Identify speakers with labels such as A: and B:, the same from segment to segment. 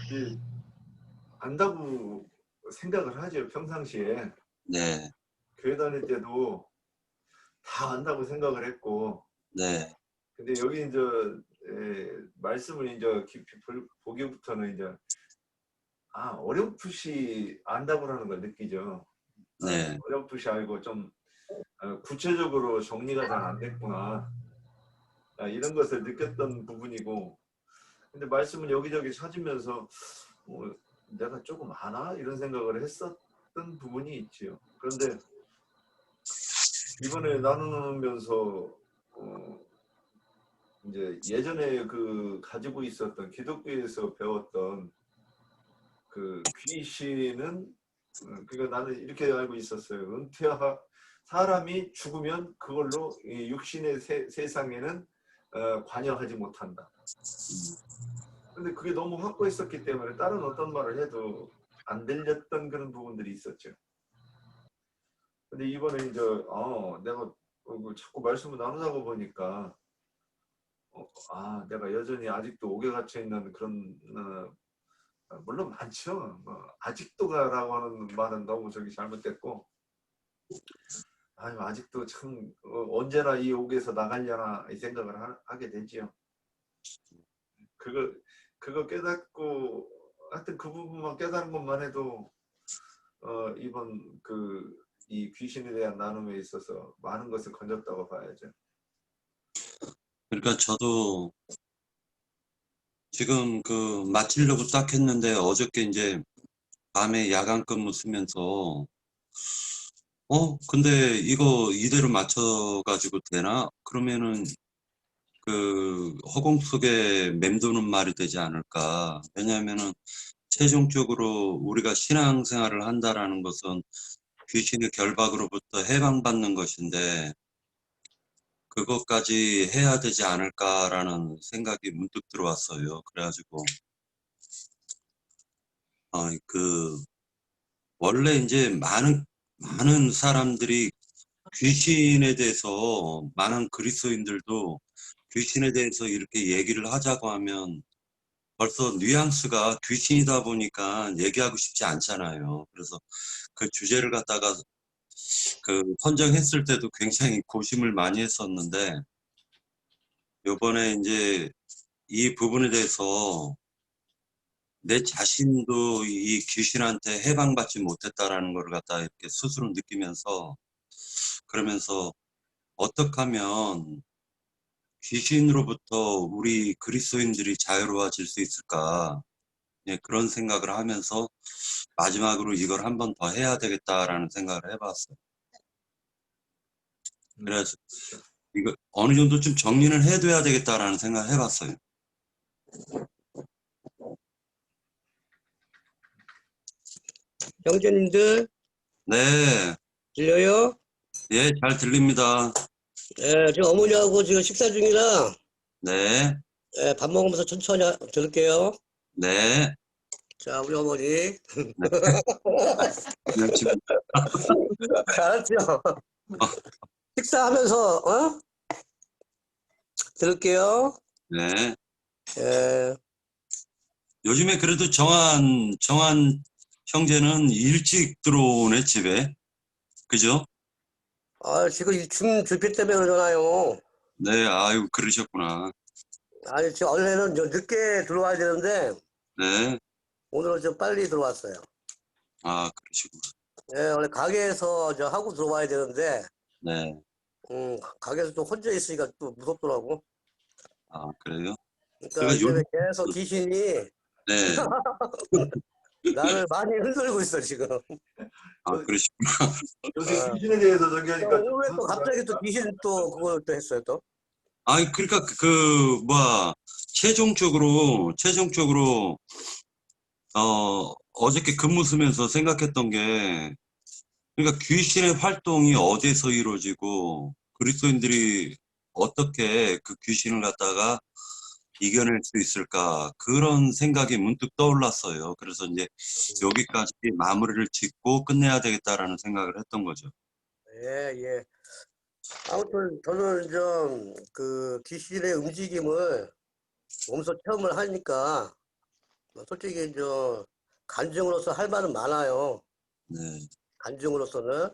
A: 이제 안다고 생각을 하죠. 평상시에
B: 네,
A: 교회 다닐 때도 다 안다고 생각을 했고,
B: 네,
A: 근데 여기 이제 말씀을 이제 깊이 보기부터는 이제 어렴풋이 안다고라는 걸 느끼죠.
B: 네,
A: 어렴풋이 알고 좀 구체적으로 정리가 잘 안 됐구나. 이런 것을 느꼈던 부분이고, 근데 말씀을 여기저기 찾으면서 내가 조금 아나? 이런 생각을 했었던 부분이 있지요. 그런데 이번에 나누면서 이제 예전에 그 가지고 있었던 기독교에서 배웠던 그 귀신은 그러니까 나는 이렇게 알고 있었어요. 사람이 죽으면 그걸로 이 육신의 세상에는 관여하지 못한다. 근데 그게 너무 확고했었기 때문에 다른 어떤 말을 해도 안 들렸던 그런 부분들이 있었죠. 근데 이번에 이제 내가 자꾸 말씀을 나누다가 보니까 내가 여전히 아직도 옥에 갇혀 있는 그런 물론 많죠. 아직도가라고 하는 말은 너무 저기 잘못됐고, 아직도 참 언제나 이 옥에서 나가려나 이 생각을 하게 되지요. 그거 그거 깨닫고 하여튼 그 부분만 깨달은 것만 해도 이번 이 귀신에 대한 나눔에 있어서 많은 것을 건졌다고 봐야죠.
B: 그러니까 저도 지금 마치려고 딱 했는데 어저께 이제 밤에 야간 근무 쓰면서 근데 이거 이대로 맞춰가지고 되나? 그러면은 허공 속에 맴도는 말이 되지 않을까? 왜냐하면은 최종적으로 우리가 신앙생활을 한다라는 것은 귀신의 결박으로부터 해방받는 것인데 그것까지 해야 되지 않을까라는 생각이 문득 들어왔어요. 그래가지고 원래 이제 많은 사람들이 귀신에 대해서 많은 그리스도인들도 귀신에 대해서 이렇게 얘기를 하자고 하면 벌써 뉘앙스가 귀신이다 보니까 얘기하고 싶지 않잖아요. 그래서 그 주제를 갖다가 선정했을 때도 굉장히 고심을 많이 했었는데 요번에 이제 이 부분에 대해서 내 자신도 이 귀신한테 해방받지 못했다라는 걸 갖다 이렇게 스스로 느끼면서 그러면서 어떻게 하면 귀신으로부터 우리 그리스도인들이 자유로워질 수 있을까? 예, 그런 생각을 하면서 마지막으로 이걸 한 번 더 해야 되겠다라는 생각을 해봤어요. 그래서
A: 그렇죠.
B: 이거 어느 정도 좀 정리는 해둬야 되겠다라는 생각을 해봤어요.
C: 형제님들
B: 네,
C: 들려요?
B: 예, 잘 들립니다.
C: 예, 지금 어머니하고 지금 식사 중이라
B: 네,
C: 예, 밥 먹으면서 천천히 들을게요.
B: 네,
C: 자, 우리 어머니.
B: 네. 열심히.
C: 알았죠? 식사하면서 들을게요.
B: 네.
C: 예,
B: 요즘에 그래도 정한 형제는 일찍 들어오네, 집에. 그죠?
C: 지금 춤 줄피 때문에 그러잖아요.
B: 네, 아유, 그러셨구나.
C: 아니, 지금 원래는 좀 늦게 들어와야 되는데
B: 네,
C: 오늘은 좀 빨리 들어왔어요.
B: 그러시구나.
C: 예, 원래 가게에서 하고 들어와야 되는데
B: 네,
C: 가게에서 또 혼자 있으니까 또 무섭더라고.
B: 그래요?
C: 그러니까
B: 그러니까
C: 이제 계속 귀신이
B: 네,
C: 나를 많이 흔들고 있어 지금.
B: 그러시구나.
A: 요새
C: 아,
A: 귀신에 대해서 저기 하니까 좀
C: 오늘 또
A: 무섭기도
C: 갑자기 또
A: 합니다.
C: 귀신 또 그걸 또 했어요 또.
B: 그러니까 최종적으로, 어저께 근무 쓰면서 생각했던 게, 그러니까 귀신의 활동이 어디서 이루어지고, 그리스도인들이 어떻게 그 귀신을 갖다가 이겨낼 수 있을까, 그런 생각이 문득 떠올랐어요. 그래서 이제 여기까지 마무리를 짓고 끝내야 되겠다라는 생각을 했던 거죠.
C: 예, 예. 아무튼 저는 좀 그 귀신의 움직임을 몸소 체험을 하니까 솔직히 간증으로서 할 말은 많아요.
B: 네.
C: 간증으로서는.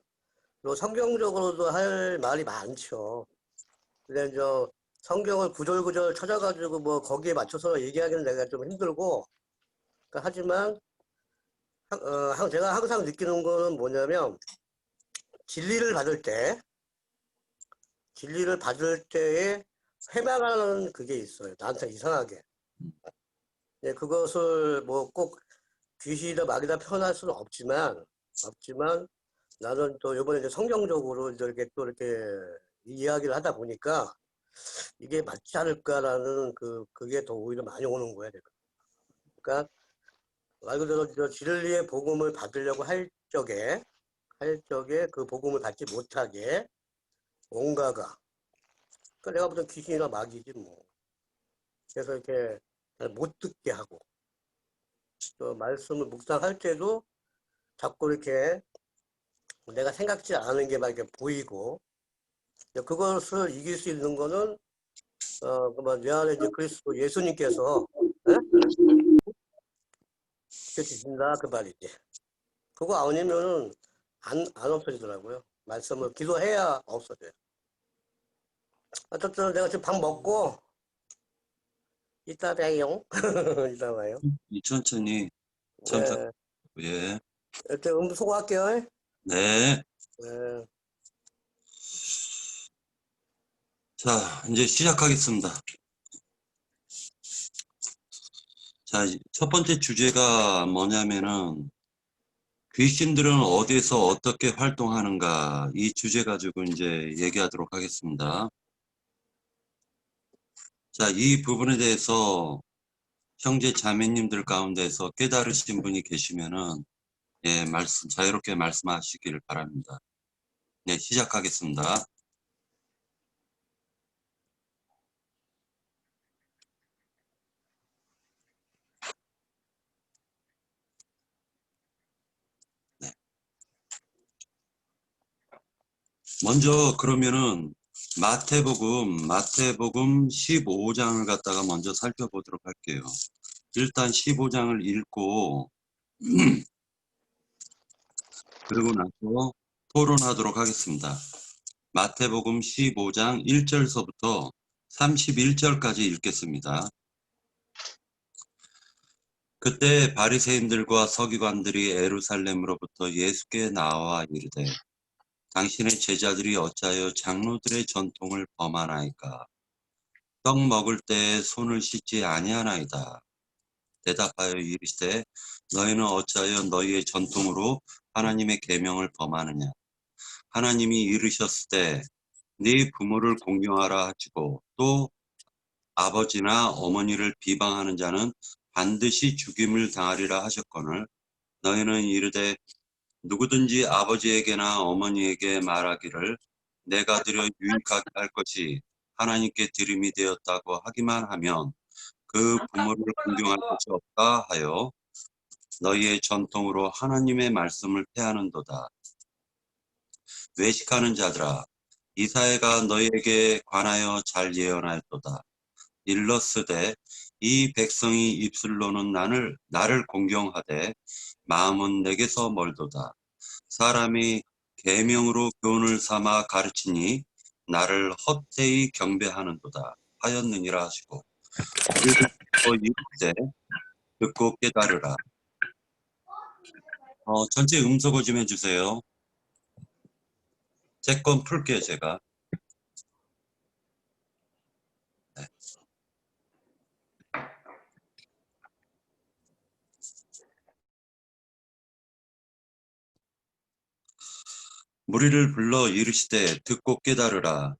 C: 그리고 성경적으로도 할 말이 많죠. 근데 성경을 구절구절 찾아가지고 뭐 거기에 맞춰서 얘기하기는 내가 좀 힘들고, 그러니까 하지만 제가 항상 느끼는 거는 뭐냐면 진리를 받을 때, 진리를 받을 때에 회방하는 그게 있어요. 나한테 이상하게. 네, 그것을 뭐 꼭 귀신이다 막이다 표현할 수는 없지만 나는 또 이번에 이제 성경적으로 이렇게 또 이렇게 이야기를 하다 보니까 이게 맞지 않을까라는 그게 더 오히려 많이 오는 거야, 내가. 그러니까 말 그대로 진리의 복음을 받으려고 할 적에 그 복음을 받지 못하게 뭔가가, 그러니까 내가 보던 귀신이나 마귀지 뭐. 그래서 이렇게 잘 못 듣게 하고, 또 말씀을 묵상할 때도 자꾸 이렇게 내가 생각지 않은 게 막 이렇게 보이고, 그것을 이길 수 있는 거는 내 안에 이제 그리스도 예수님께서 예? 지켜주신다 그 말이지. 그거 아니면은 안 없어지더라고요. 말씀을 기도해야 없어져요. 어쨌든 내가 지금 밥 먹고 이따 봬요. 이따 봐요.
B: 천천히 참석.
C: 네,
B: 예.
C: 일단 수고할게요.
B: 네.
C: 네.
B: 자, 이제 시작하겠습니다. 자, 첫 번째 주제가 뭐냐면은 귀신들은 어디에서 어떻게 활동하는가, 이 주제 가지고 이제 얘기하도록 하겠습니다. 자, 이 부분에 대해서 형제 자매님들 가운데서 깨달으신 분이 계시면은 예, 자유롭게 말씀하시길 바랍니다. 네, 시작하겠습니다. 네. 먼저 그러면은 마태복음 15장을 갖다가 먼저 살펴보도록 할게요. 일단 15장을 읽고 그리고 나서 토론하도록 하겠습니다. 마태복음 15장 1절서부터 31절까지 읽겠습니다. 그때 바리새인들과 서기관들이 예루살렘으로부터 예수께 나와 이르되 당신의 제자들이 어찌하여 장로들의 전통을 범하나이까? 떡 먹을 때에 손을 씻지 아니하나이다. 대답하여 이르시되 너희는 어찌하여 너희의 전통으로 하나님의 계명을 범하느냐? 하나님이 이르셨을 때 네 부모를 공경하라 하시고 또 아버지나 어머니를 비방하는 자는 반드시 죽임을 당하리라 하셨거늘 너희는 이르되 누구든지 아버지에게나 어머니에게 말하기를 내가 드려 유익하게 할 것이 하나님께 드림이 되었다고 하기만 하면 그 부모를 공경할 것이 없다 하여 너희의 전통으로 하나님의 말씀을 폐하는도다. 외식하는 자들아 이사야가 너희에게 관하여 잘 예언하였도다. 일러스되 이 백성이 입술로는 나를 공경하되 마음은 내게서 멀도다. 사람이 계명으로 교훈을 삼아 가르치니 나를 헛되이 경배하는도다 하였느니라 하시고 그리고 이르되 듣고 깨달으라. 전체 음소거 좀 해주세요. 제 건 풀게요 제가. 네. 무리를 불러 이르시되 듣고 깨달으라.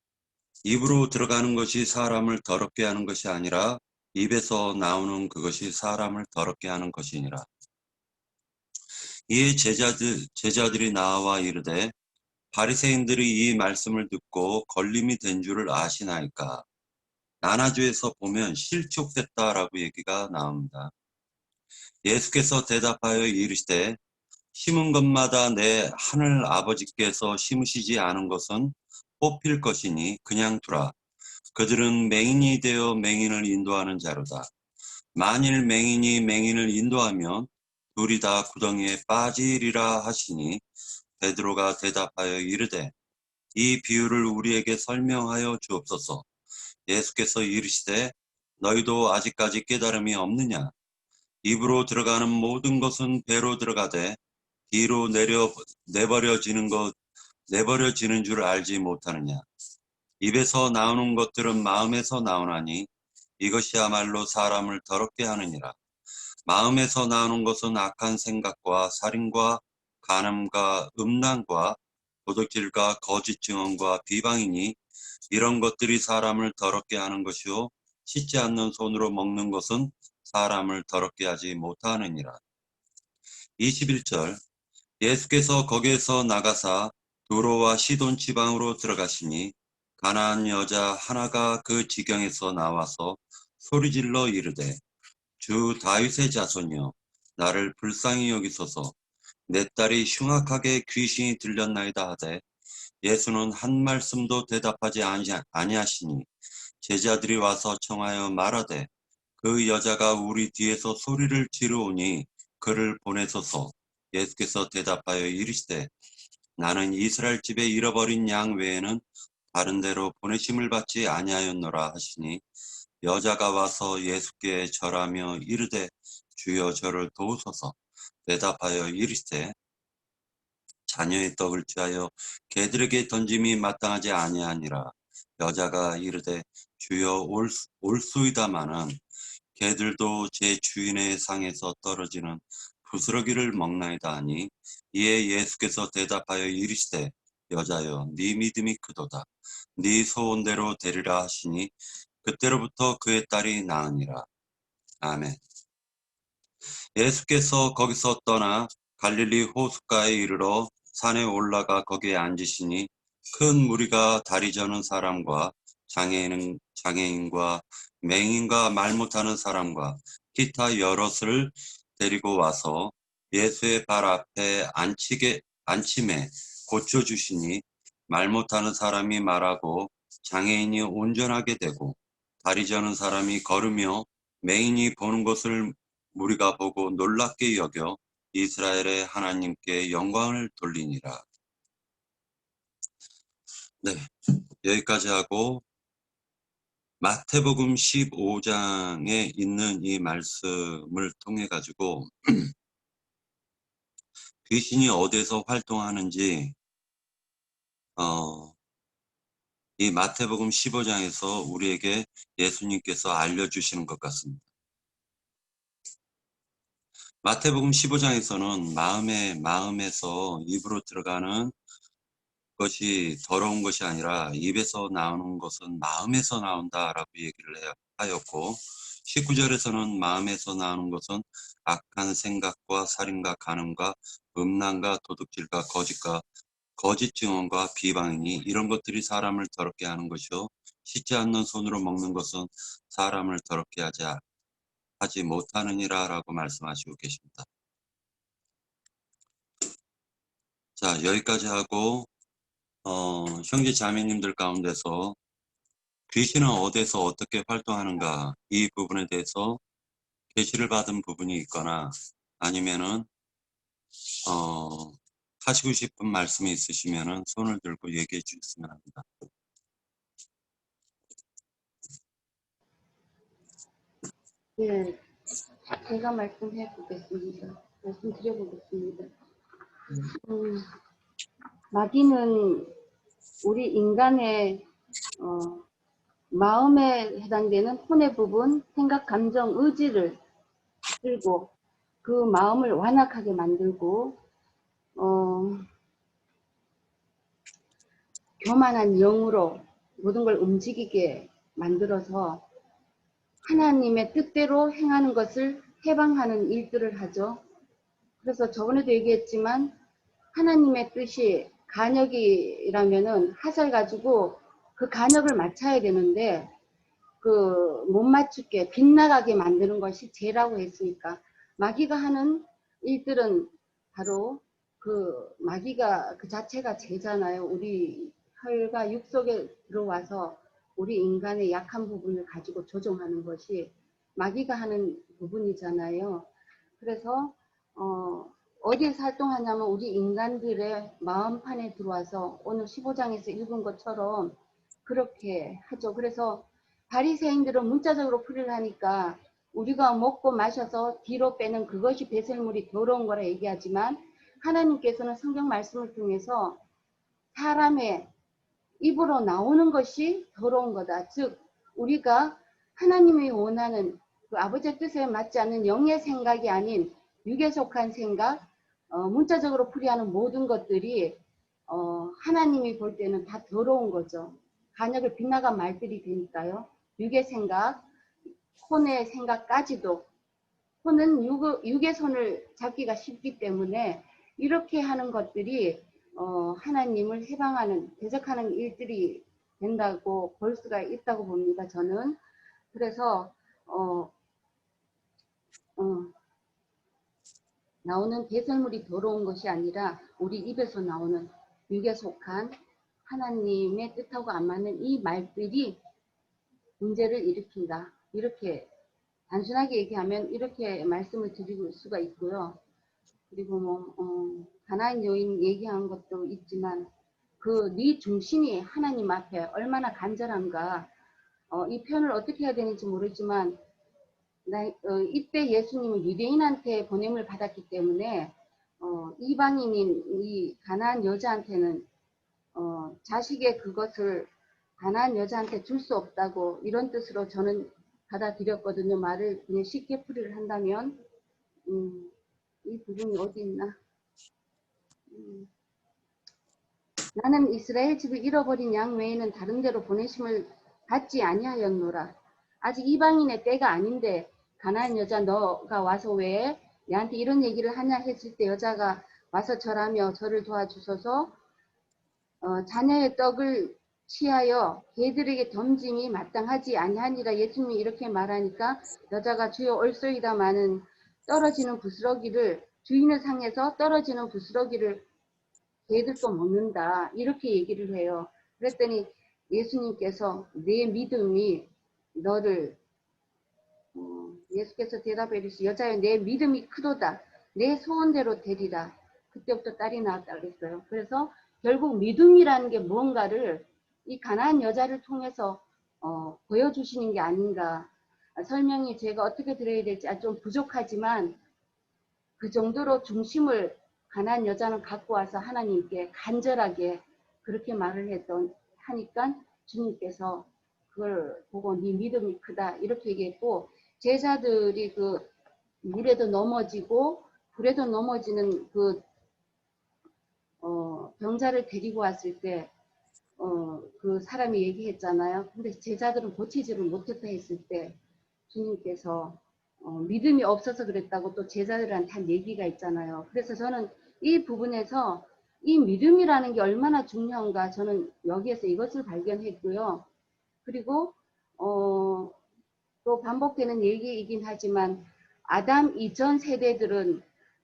B: 입으로 들어가는 것이 사람을 더럽게 하는 것이 아니라 입에서 나오는 그것이 사람을 더럽게 하는 것이니라. 이에 제자들이 나와 이르되 바리새인들이 이 말씀을 듣고 걸림이 된 줄을 아시나이까. 나나주에서 보면 실족됐다라고 얘기가 나옵니다. 예수께서 대답하여 이르시되 심은 것마다 내 하늘 아버지께서 심으시지 않은 것은 뽑힐 것이니 그냥 두라. 그들은 맹인이 되어 맹인을 인도하는 자로다. 만일 맹인이 맹인을 인도하면 둘이 다 구덩이에 빠지리라 하시니 베드로가 대답하여 이르되 이 비유를 우리에게 설명하여 주옵소서. 예수께서 이르시되 너희도 아직까지 깨달음이 없느냐? 입으로 들어가는 모든 것은 배로 들어가되 뒤로 내버려지는 줄 알지 못하느냐? 입에서 나오는 것들은 마음에서 나오나니 이것이야말로 사람을 더럽게 하느니라. 마음에서 나오는 것은 악한 생각과 살인과 간음과 음란과 도둑질과 거짓 증언과 비방이니 이런 것들이 사람을 더럽게 하는 것이요 씻지 않는 손으로 먹는 것은 사람을 더럽게 하지 못하느니라. 21절 예수께서 거기에서 나가사 도로와 시돈 지방으로 들어가시니 가나안 여자 하나가 그 지경에서 나와서 소리질러 이르되 주 다윗의 자손이여 나를 불쌍히 여기소서. 내 딸이 흉악하게 귀신이 들렸나이다 하되 예수는 한 말씀도 대답하지 아니하시니 제자들이 와서 청하여 말하되 그 여자가 우리 뒤에서 소리를 지르오니 그를 보내소서. 예수께서 대답하여 이르시되 나는 이스라엘 집에 잃어버린 양 외에는 다른 데로 보내심을 받지 아니하였노라 하시니 여자가 와서 예수께 절하며 이르되 주여 저를 도우소서. 대답하여 이르시되 자녀의 떡을 취하여 개들에게 던짐이 마땅하지 아니하니라. 여자가 이르되 주여 올소이다마는 개들도 제 주인의 상에서 떨어지는 부스러기를 먹나이다 하니 이에 예수께서 대답하여 이르시되 여자여 네 믿음이 크도다. 네 소원대로 되리라 하시니 그때로부터 그의 딸이 나으니라. 아멘. 예수께서 거기서 떠나 갈릴리 호숫가에 이르러 산에 올라가 거기에 앉으시니 큰 무리가 다리 저는 사람과 장애인과 맹인과 말 못하는 사람과 기타 여럿을 데리고 와서 예수의 발 앞에 앉힘에 고쳐주시니 말 못하는 사람이 말하고 장애인이 온전하게 되고 다리 저는 사람이 걸으며 맹인이 보는 것을 무리가 보고 놀랍게 여겨 이스라엘의 하나님께 영광을 돌리니라. 네, 여기까지 하고 마태복음 15장에 있는 이 말씀을 통해 가지고 귀신이 어디에서 활동하는지 이 마태복음 15장에서 우리에게 예수님께서 알려주시는 것 같습니다. 마태복음 15장에서는 마음에서 입으로 들어가는 것이 더러운 것이 아니라 입에서 나오는 것은 마음에서 나온다라고 얘기를 하였고 19절에서는 마음에서 나오는 것은 악한 생각과 살인과 간음과 음란과 도둑질과 거짓 증언과 비방이니 이런 것들이 사람을 더럽게 하는 것이요 씻지 않는 손으로 먹는 것은 사람을 더럽게 하지 못하느니라 라고 말씀하시고 계십니다. 자, 여기까지 하고 형제 자매님들 가운데서 귀신은 어디서 어떻게 활동하는가 이 부분에 대해서 계시를 받은 부분이 있거나 아니면은 하시고 싶은 말씀이 있으시면은 손을 들고 얘기해 주셨으면 합니다.
D: 네, 제가 말씀드려보겠습니다. 마귀는 우리 인간의 마음에 해당되는 혼의 부분, 생각, 감정, 의지를 끌고 그 마음을 완악하게 만들고 교만한 영으로 모든 걸 움직이게 만들어서 하나님의 뜻대로 행하는 것을 해방하는 일들을 하죠. 그래서 저번에도 얘기했지만 하나님의 뜻이 간역이라면은 화살 가지고 그 간역을 맞춰야 되는데 그 못 맞추게 빗나가게 만드는 것이 죄라고 했으니까 마귀가 하는 일들은 바로 그 마귀가 그 자체가 죄잖아요. 우리 혈과 육 속에 들어와서 우리 인간의 약한 부분을 가지고 조종하는 것이 마귀가 하는 부분이잖아요. 그래서 어디에서 활동하냐면 우리 인간들의 마음판에 들어와서 오늘 15장에서 읽은 것처럼 그렇게 하죠. 그래서 바리새인들은 문자적으로 풀이를 하니까 우리가 먹고 마셔서 뒤로 빼는 그것이 배설물이 더러운 거라 얘기하지만 하나님께서는 성경 말씀을 통해서 사람의 입으로 나오는 것이 더러운 거다. 즉 우리가 하나님이 원하는 그 아버지의 뜻에 맞지 않는 영의 생각이 아닌 육에 속한 생각, 문자적으로 풀이하는 모든 것들이 하나님이 볼 때는 다 더러운 거죠. 간역을 빗나간 말들이 되니까요. 육의 생각, 혼의 생각까지도. 혼은 육의 손을 잡기가 쉽기 때문에 이렇게 하는 것들이 하나님을 해방하는, 대적하는 일들이 된다고 볼 수가 있다고 봅니다. 저는. 그래서 나오는 배설물이 더러운 것이 아니라 우리 입에서 나오는 육에 속한 하나님의 뜻하고 안 맞는 이 말들이 문제를 일으킨다. 이렇게 단순하게 얘기하면 이렇게 말씀을 드릴 수가 있고요. 그리고 가나안 여인 얘기한 것도 있지만 그 네 중심이 하나님 앞에 얼마나 간절한가. 이 표현을 어떻게 해야 되는지 모르지만 이때 예수님은 유대인한테 보냄을 받았기 때문에 이방인인 이 가나안 여자한테는 자식의 그것을 가나안 여자한테 줄 수 없다고 이런 뜻으로 저는 받아들였거든요. 말을 그냥 쉽게 풀이를 한다면 이 부분이 어디 있나? 나는 이스라엘 집을 잃어버린 양 외에는 다른 데로 보내심을 받지 아니하였노라. 아직 이방인의 때가 아닌데 가나안 여자 너가 와서 왜 내한테 이런 얘기를 하냐 했을 때 여자가 와서 절하며 저를 도와주소서 자녀의 떡을 취하여 개들에게 던짐이 마땅하지 아니하니라. 예수님이 이렇게 말하니까 여자가 주여 옳소이다마는 떨어지는 부스러기를 주인을 상해서 떨어지는 부스러기를 개들도 먹는다. 이렇게 얘기를 해요. 그랬더니 예수님께서 내 믿음이 너를 예수께서 대답해 이르시되 여자여 내 믿음이 크도다. 내 소원대로 되리라. 그때부터 딸이 나왔다 그랬어요. 그래서 결국 믿음이라는 게 무언가를 이 가나안 여자를 통해서 보여주시는 게 아닌가. 설명이 제가 어떻게 드려야 될지 좀 부족하지만 그 정도로 중심을 가나안 여자는 갖고 와서 하나님께 간절하게 그렇게 말을 하니까 주님께서 그걸 보고 네 믿음이 크다 이렇게 얘기했고 제자들이 그 물에도 넘어지고 불에도 넘어지는 그 병자를 데리고 왔을 때 그 사람이 얘기했잖아요. 근데 제자들은 고치지를 못했다 했을 때 주님께서 믿음이 없어서 그랬다고 또 제자들한테 한 얘기가 있잖아요. 그래서 저는 이 부분에서 이 믿음이라는 게 얼마나 중요한가 저는 여기에서 이것을 발견했고요. 그리고 또 반복되는 얘기이긴 하지만 아담 이전 세대들은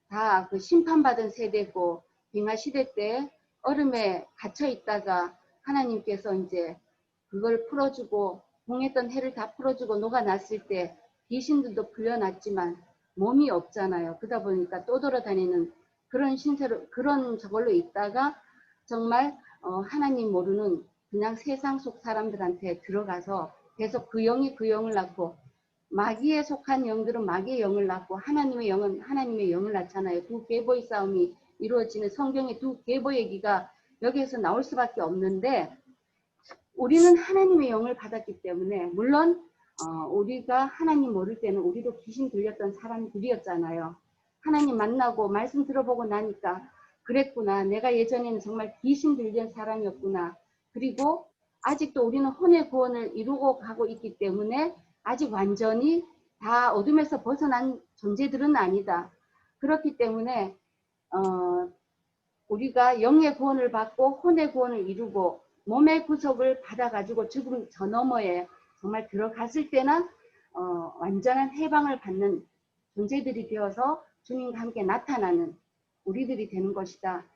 D: 다 그 심판받은 세대고 빙하 시대 때 얼음에 갇혀 있다가 하나님께서 이제 그걸 풀어주고 봉했던 해를 다 풀어주고 녹아났을 때 귀신들도 풀려났지만 몸이 없잖아요. 그러다 보니까 또 돌아다니는 그런 신세로 그런 저걸로 있다가 정말 하나님 모르는 그냥 세상 속 사람들한테 들어가서 계속 그 영이 그 영을 낳고 마귀에 속한 영들은 마귀의 영을 낳고 하나님의 영은 하나님의 영을 낳잖아요. 두 계보의 싸움이 이루어지는 성경의 두 계보 얘기가 여기에서 나올 수밖에 없는데 우리는 하나님의 영을 받았기 때문에 물론 우리가 하나님 모를 때는 우리도 귀신 들렸던 사람들이었잖아요. 하나님 만나고 말씀 들어보고 나니까 그랬구나. 내가 예전에는 정말 귀신 들린 사람이었구나. 그리고 아직도 우리는 혼의 구원을 이루고 가고 있기 때문에 아직 완전히 다 어둠에서 벗어난 존재들은 아니다. 그렇기 때문에 우리가 영의 구원을 받고 혼의 구원을 이루고 몸의 구속을 받아가지고 죽음 저 너머에 정말 들어갔을 때나 완전한 해방을 받는 존재들이 되어서 주님과 함께 나타나는 우리들이 되는 것이다.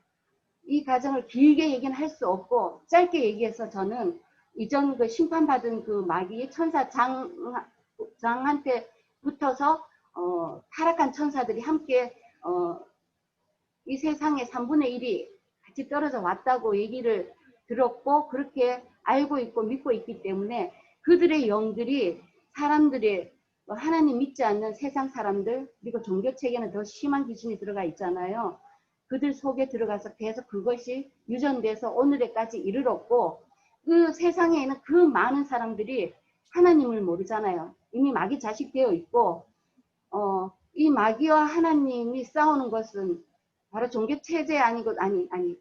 D: 이 과정을 길게 얘기는 할 수 없고 짧게 얘기해서 저는 이전 그 심판받은 그 마귀 천사 장한테 붙어서 타락한 천사들이 함께 이 세상의 3분의 1이 같이 떨어져 왔다고 얘기를 들었고 그렇게 알고 있고 믿고 있기 때문에 그들의 영들이 사람들이 하나님 믿지 않는 세상 사람들 그리고 종교체계는 더 심한 기준이 들어가 있잖아요. 그들 속에 들어가서 계속 그것이 유전돼서 오늘에까지 이르렀고 그 세상에 있는 그 많은 사람들이 하나님을 모르잖아요. 이미 마귀 자식되어 있고 이 마귀와 하나님이 싸우는 것은 바로 종교체제 아니고 아니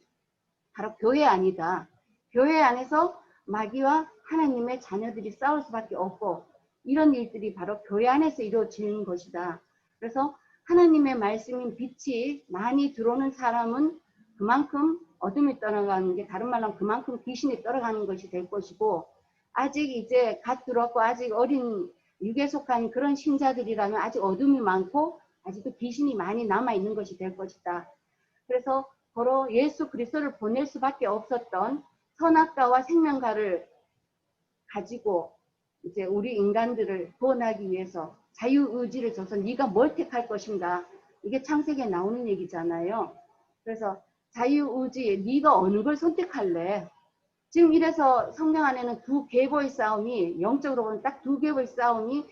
D: 바로 교회 아니다. 교회 안에서 마귀와 하나님의 자녀들이 싸울 수밖에 없고 이런 일들이 바로 교회 안에서 이루어지는 것이다. 그래서 하나님의 말씀인 빛이 많이 들어오는 사람은 그만큼 어둠이 떠나가는 게 다른 말로 하면 그만큼 귀신이 떠나가는 것이 될 것이고 아직 이제 갓 들어왔고 아직 어린 육에 속한 그런 신자들이라면 아직 어둠이 많고 아직도 귀신이 많이 남아있는 것이 될 것이다. 그래서 바로 예수 그리스도를 보낼 수밖에 없었던 선악과와 생명과를 가지고 이제 우리 인간들을 구원하기 위해서 자유의지를 줘서 네가 뭘 택할 것인가 이게 창세기에 나오는 얘기잖아요. 그래서 자유의지 네가 어느 걸 선택할래? 지금 이래서 성경 안에는 두 계보의 싸움이 영적으로 보면 딱 두 계보의 싸움이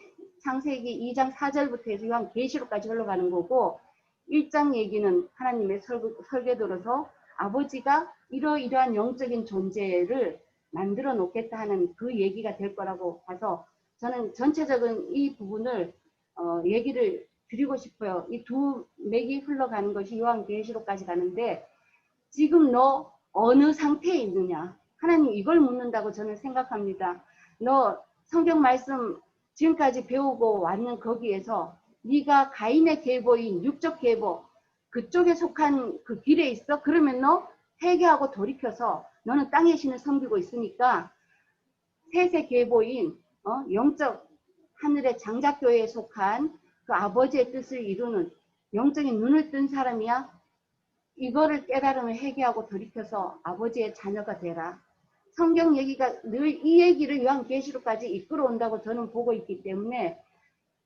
D: 창세기 2장 4절부터 해서 요한 계시록까지 흘러가는 거고 1장 얘기는 하나님의 설계도로서 아버지가 이러이러한 영적인 존재를 만들어 놓겠다 하는 그 얘기가 될 거라고 봐서 저는 전체적인 이 부분을 얘기를 드리고 싶어요. 이 두 맥이 흘러가는 것이 요한계시록까지 가는데 지금 너 어느 상태에 있느냐? 하나님 이걸 묻는다고 저는 생각합니다. 너 성경 말씀 지금까지 배우고 왔는 거기에서 네가 가인의 계보인 육적 계보 그쪽에 속한 그 길에 있어? 그러면 너 회개하고 돌이켜서 너는 땅의 신을 섬기고 있으니까 셋의 계보인 영적 하늘의 장작교회에 속한 그 아버지의 뜻을 이루는 영적인 눈을 뜬 사람이야. 이거를 깨달으면 회개하고 돌이켜서 아버지의 자녀가 되라. 성경 얘기가 늘 이 얘기를 요한계시록까지 이끌어온다고 저는 보고 있기 때문에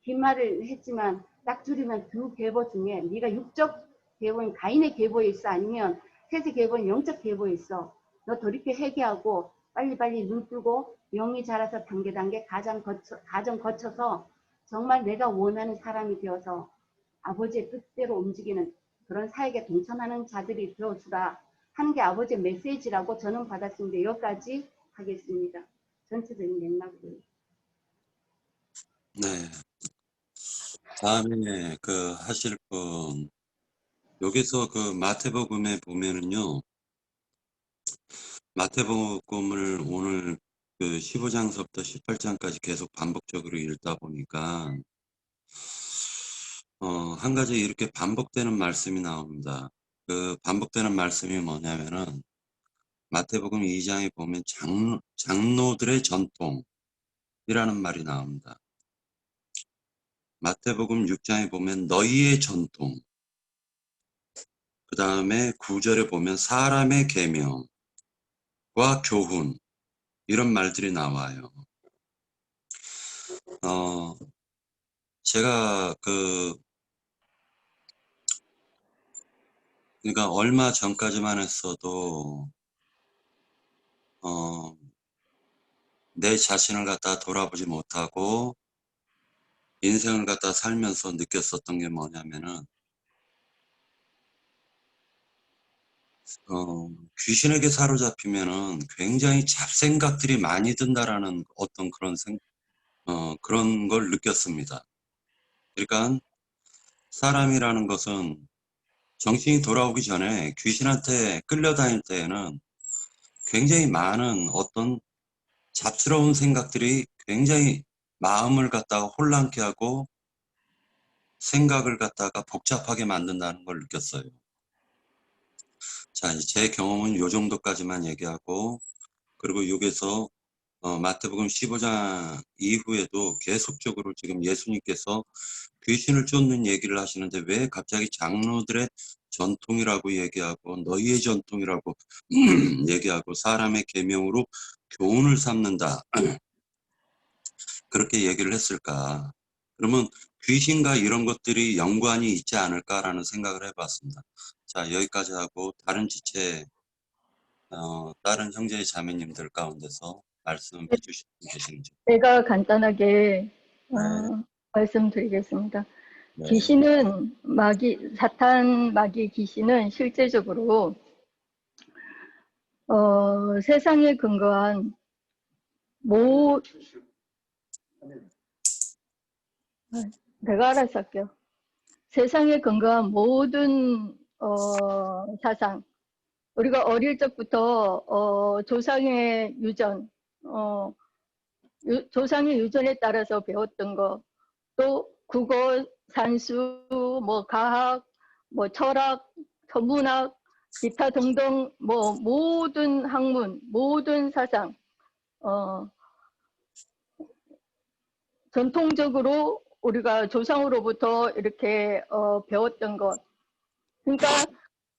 D: 긴 말을 했지만 딱 줄이면 두 계보 중에 네가 육적 계보인 가인의 계보에 있어 아니면 셋의 계보인 영적 계보에 있어. 너 돌이켜 회개하고 빨리빨리 눈 뜨고 영이 자라서 단계 가정 거쳐서 정말 내가 원하는 사람이 되어서 아버지의 뜻대로 움직이는 그런 사역에 동참하는 자들이 되어주라 하는 게 아버지의 메시지라고 저는 받았습니다. 여기까지 하겠습니다. 전체적인 맥락으로.
B: 네. 다음에 하실 분 여기서 마태복음에 보면은요. 마태복음을 오늘 15장서부터 18장까지 계속 반복적으로 읽다 보니까 한 가지 이렇게 반복되는 말씀이 나옵니다. 그 반복되는 말씀이 뭐냐면은 마태복음 2장에 보면 장로들의 전통이라는 말이 나옵니다. 마태복음 6장에 보면 너희의 전통, 그 다음에 9절에 보면 사람의 계명과 교훈 이런 말들이 나와요. 제가 그러니까 얼마 전까지만 했어도 내 자신을 갖다 돌아보지 못하고 인생을 갖다 살면서 느꼈었던 게 뭐냐면은 귀신에게 사로잡히면은 굉장히 잡생각들이 많이 든다라는 어떤 그런 걸 느꼈습니다. 그러니까 사람이라는 것은 정신이 돌아오기 전에 귀신한테 끌려다닐 때에는 굉장히 많은 어떤 잡스러운 생각들이 굉장히 마음을 갖다가 혼란케 하고 생각을 갖다가 복잡하게 만든다는 걸 느꼈어요. 자, 제 경험은 요 정도까지만 얘기하고, 그리고 여기서 마태복음 15장 이후에도 계속적으로 지금 예수님께서 귀신을 쫓는 얘기를 하시는데 왜 갑자기 장로들의 전통이라고 얘기하고 너희의 전통이라고 얘기하고 사람의 계명으로 교훈을 삼는다 그렇게 얘기를 했을까? 그러면 귀신과 이런 것들이 연관이 있지 않을까라는 생각을 해봤습니다. 자, 여기까지 하고 다른 지체, 다른 형제 자매님들 가운데서 말씀해 주실 분 계시는지.
E: 제가 간단하게
B: 네.
E: 말씀드리겠습니다.
B: 네.
E: 귀신은 사탄 마귀 귀신은 실제적으로 세상에 근거한 내가 알아서 할게요. 세상에 근거한 모든 사상, 우리가 어릴 적부터 조상의 유전, 조상의 유전에 따라서 배웠던 거, 또 국어, 산수, 뭐 과학, 뭐 철학, 천문학, 기타 등등 뭐 모든 학문, 모든 사상, 전통적으로 우리가 조상으로부터 이렇게 배웠던 것. 그러니까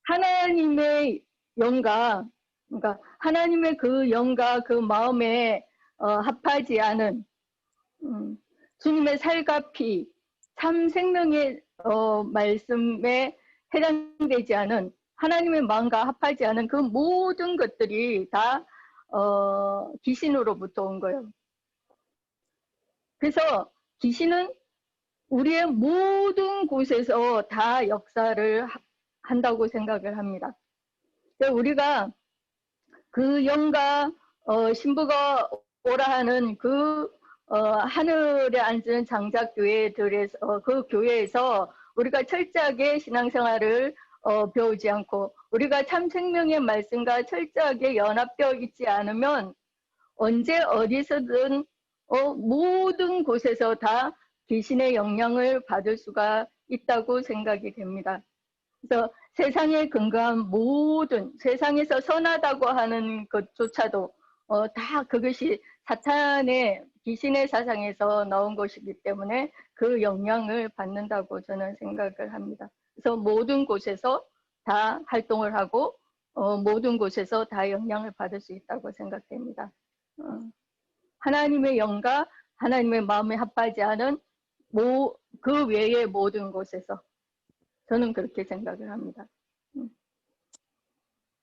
E: 하나님의 영과, 그러니까 하나님의 그 영과 그 마음에 합하지 않은 주님의 살과 피, 참 생명의 말씀에 해당되지 않은 하나님의 마음과 합하지 않은 그 모든 것들이 다 귀신으로부터 온 거예요. 그래서 귀신은 우리의 모든 곳에서 다 역사를 한다고 생각을 합니다. 우리가 그 영과 신부가 오라 하는 그 하늘에 앉은 장작교회들에서 그 교회에서 우리가 철저하게 신앙생활을 배우지 않고 우리가 참 생명의 말씀과 철저하게 연합되어 있지 않으면 언제 어디서든 모든 곳에서 다 귀신의 영향을 받을 수가 있다고 생각이 됩니다. 그래서 세상에 근거한 모든 세상에서 선하다고 하는 것조차도 다 그것이 사탄의 귀신의 사상에서 나온 것이기 때문에 그 영향을 받는다고 저는 생각을 합니다. 그래서 모든 곳에서 다 활동을 하고 모든 곳에서 다 영향을 받을 수 있다고 생각됩니다. 하나님의 영과 하나님의 마음에 합하지 않은 그 외의 모든 곳에서 저는 그렇게 생각을 합니다.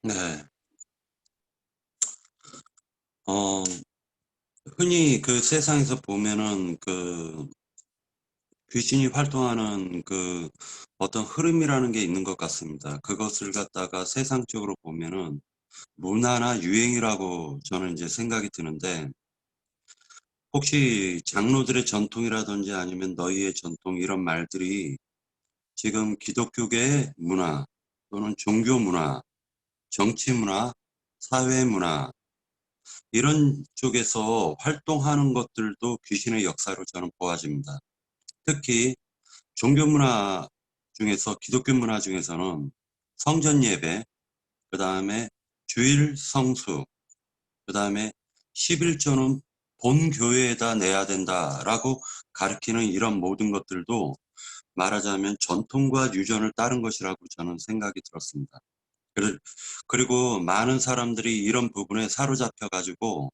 B: 네. 흔히 그 세상에서 보면은 그 귀신이 활동하는 그 어떤 흐름이라는 게 있는 것 같습니다. 그것을 갖다가 세상적으로 보면은 문화나 유행이라고 저는 이제 생각이 드는데, 혹시 장로들의 전통이라든지 아니면 너희의 전통 이런 말들이 지금 기독교계의 문화 또는 종교 문화, 정치 문화, 사회 문화 이런 쪽에서 활동하는 것들도 귀신의 역사로 저는 보아집니다. 특히 종교 문화 중에서 기독교 문화 중에서는 성전 예배, 그 다음에 주일 성수, 그 다음에 11조는 본 교회에다 내야 된다라고 가르치는 이런 모든 것들도 말하자면 전통과 유전을 따른 것이라고 저는 생각이 들었습니다. 그리고 많은 사람들이 이런 부분에 사로잡혀 가지고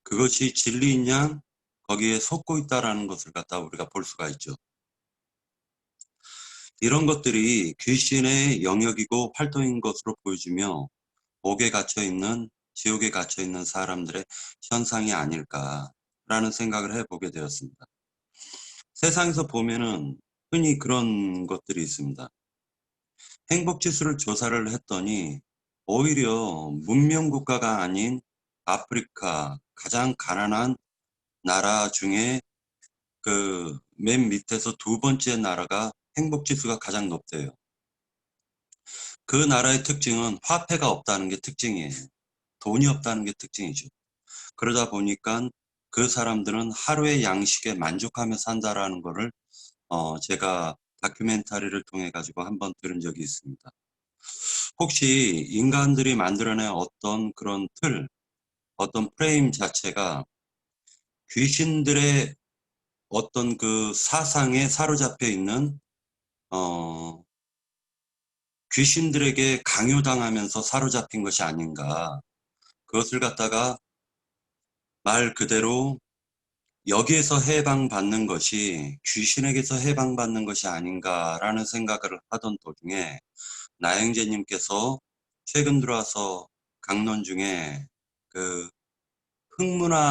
B: 그것이 진리인 양 거기에 속고 있다라는 것을 갖다 우리가 볼 수가 있죠. 이런 것들이 귀신의 영역이고 활동인 것으로 보여지며 옥에 갇혀있는, 지옥에 갇혀있는 사람들의 현상이 아닐까라는 생각을 해보게 되었습니다. 세상에서 보면은 흔히 그런 것들이 있습니다. 행복지수를 조사를 했더니 오히려 문명국가가 아닌 아프리카 가장 가난한 나라 중에 그 맨 밑에서 두 번째 나라가 행복지수가 가장 높대요. 그 나라의 특징은 화폐가 없다는 게 특징이에요. 돈이 없다는 게 특징이죠. 그러다 보니까 그 사람들은 하루의 양식에 만족하며 산다라는 거를 제가 다큐멘터리를 통해 가지고 한번 들은 적이 있습니다. 혹시 인간들이 만들어낸 어떤 그런 틀, 어떤 프레임 자체가 귀신들의 어떤 그 사상에 사로잡혀 있는 귀신들에게 강요당하면서 사로잡힌 것이 아닌가. 그것을 갖다가 말 그대로 여기에서 해방받는 것이 귀신에게서 해방받는 것이 아닌가라는 생각을 하던 도중에 나영재님께서 최근 들어와서 강론 중에 그 흑문화와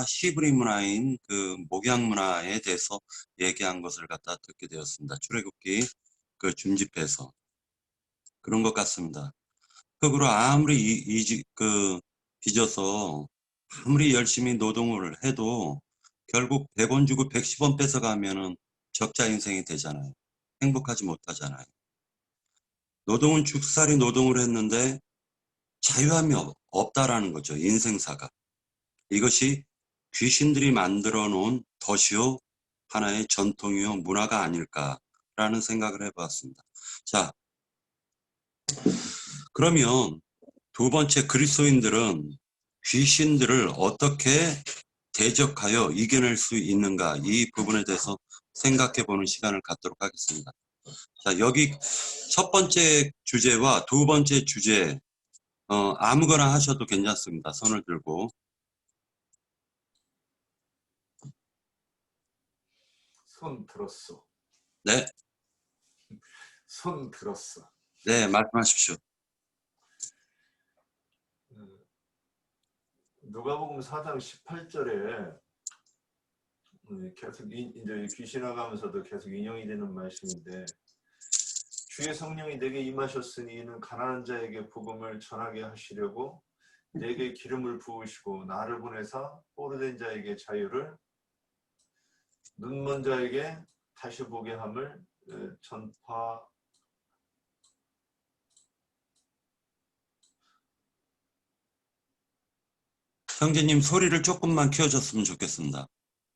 B: 시브리 문화인 그 목양 문화에 대해서 얘기한 것을 갖다 듣게 되었습니다. 출애굽기 그 줌집에서 그런 것 같습니다. 흙으로 아무리 빚어서 아무리 열심히 노동을 해도 결국 100원 주고 110원 뺏어가면은 적자 인생이 되잖아요. 행복하지 못하잖아요. 노동은 죽살이 노동을 했는데 자유함이 없다라는 거죠. 인생사가. 이것이 귀신들이 만들어 놓은 덫이요 하나의 전통이요 문화가 아닐까라는 생각을 해봤습니다. 자, 그러면 두 번째, 그리스도인들은 귀신들을 어떻게 대적하여 이겨낼 수 있는가, 이 부분에 대해서 생각해 보는 시간을 갖도록 하겠습니다. 자, 여기 첫 번째 주제와 두 번째 주제 아무거나 하셔도 괜찮습니다. 손을 들고.
A: 손 들었어.
B: 네,
A: 손 들었어.
B: 네, 말씀하십시오.
A: 누가복음 4장 18절에 계속 이제 귀신 나가면서도 계속 인용이 되는 말씀인데, 주의 성령이 내게 임하셨으니 이는 가난한 자에게 복음을 전하게 하시려고 내게 기름을 부으시고 나를 보내사 포로된 자에게 자유를, 눈먼 자에게 다시 보게 함을 전파.
B: 형제님 소리를 조금만 키워줬으면 좋겠습니다.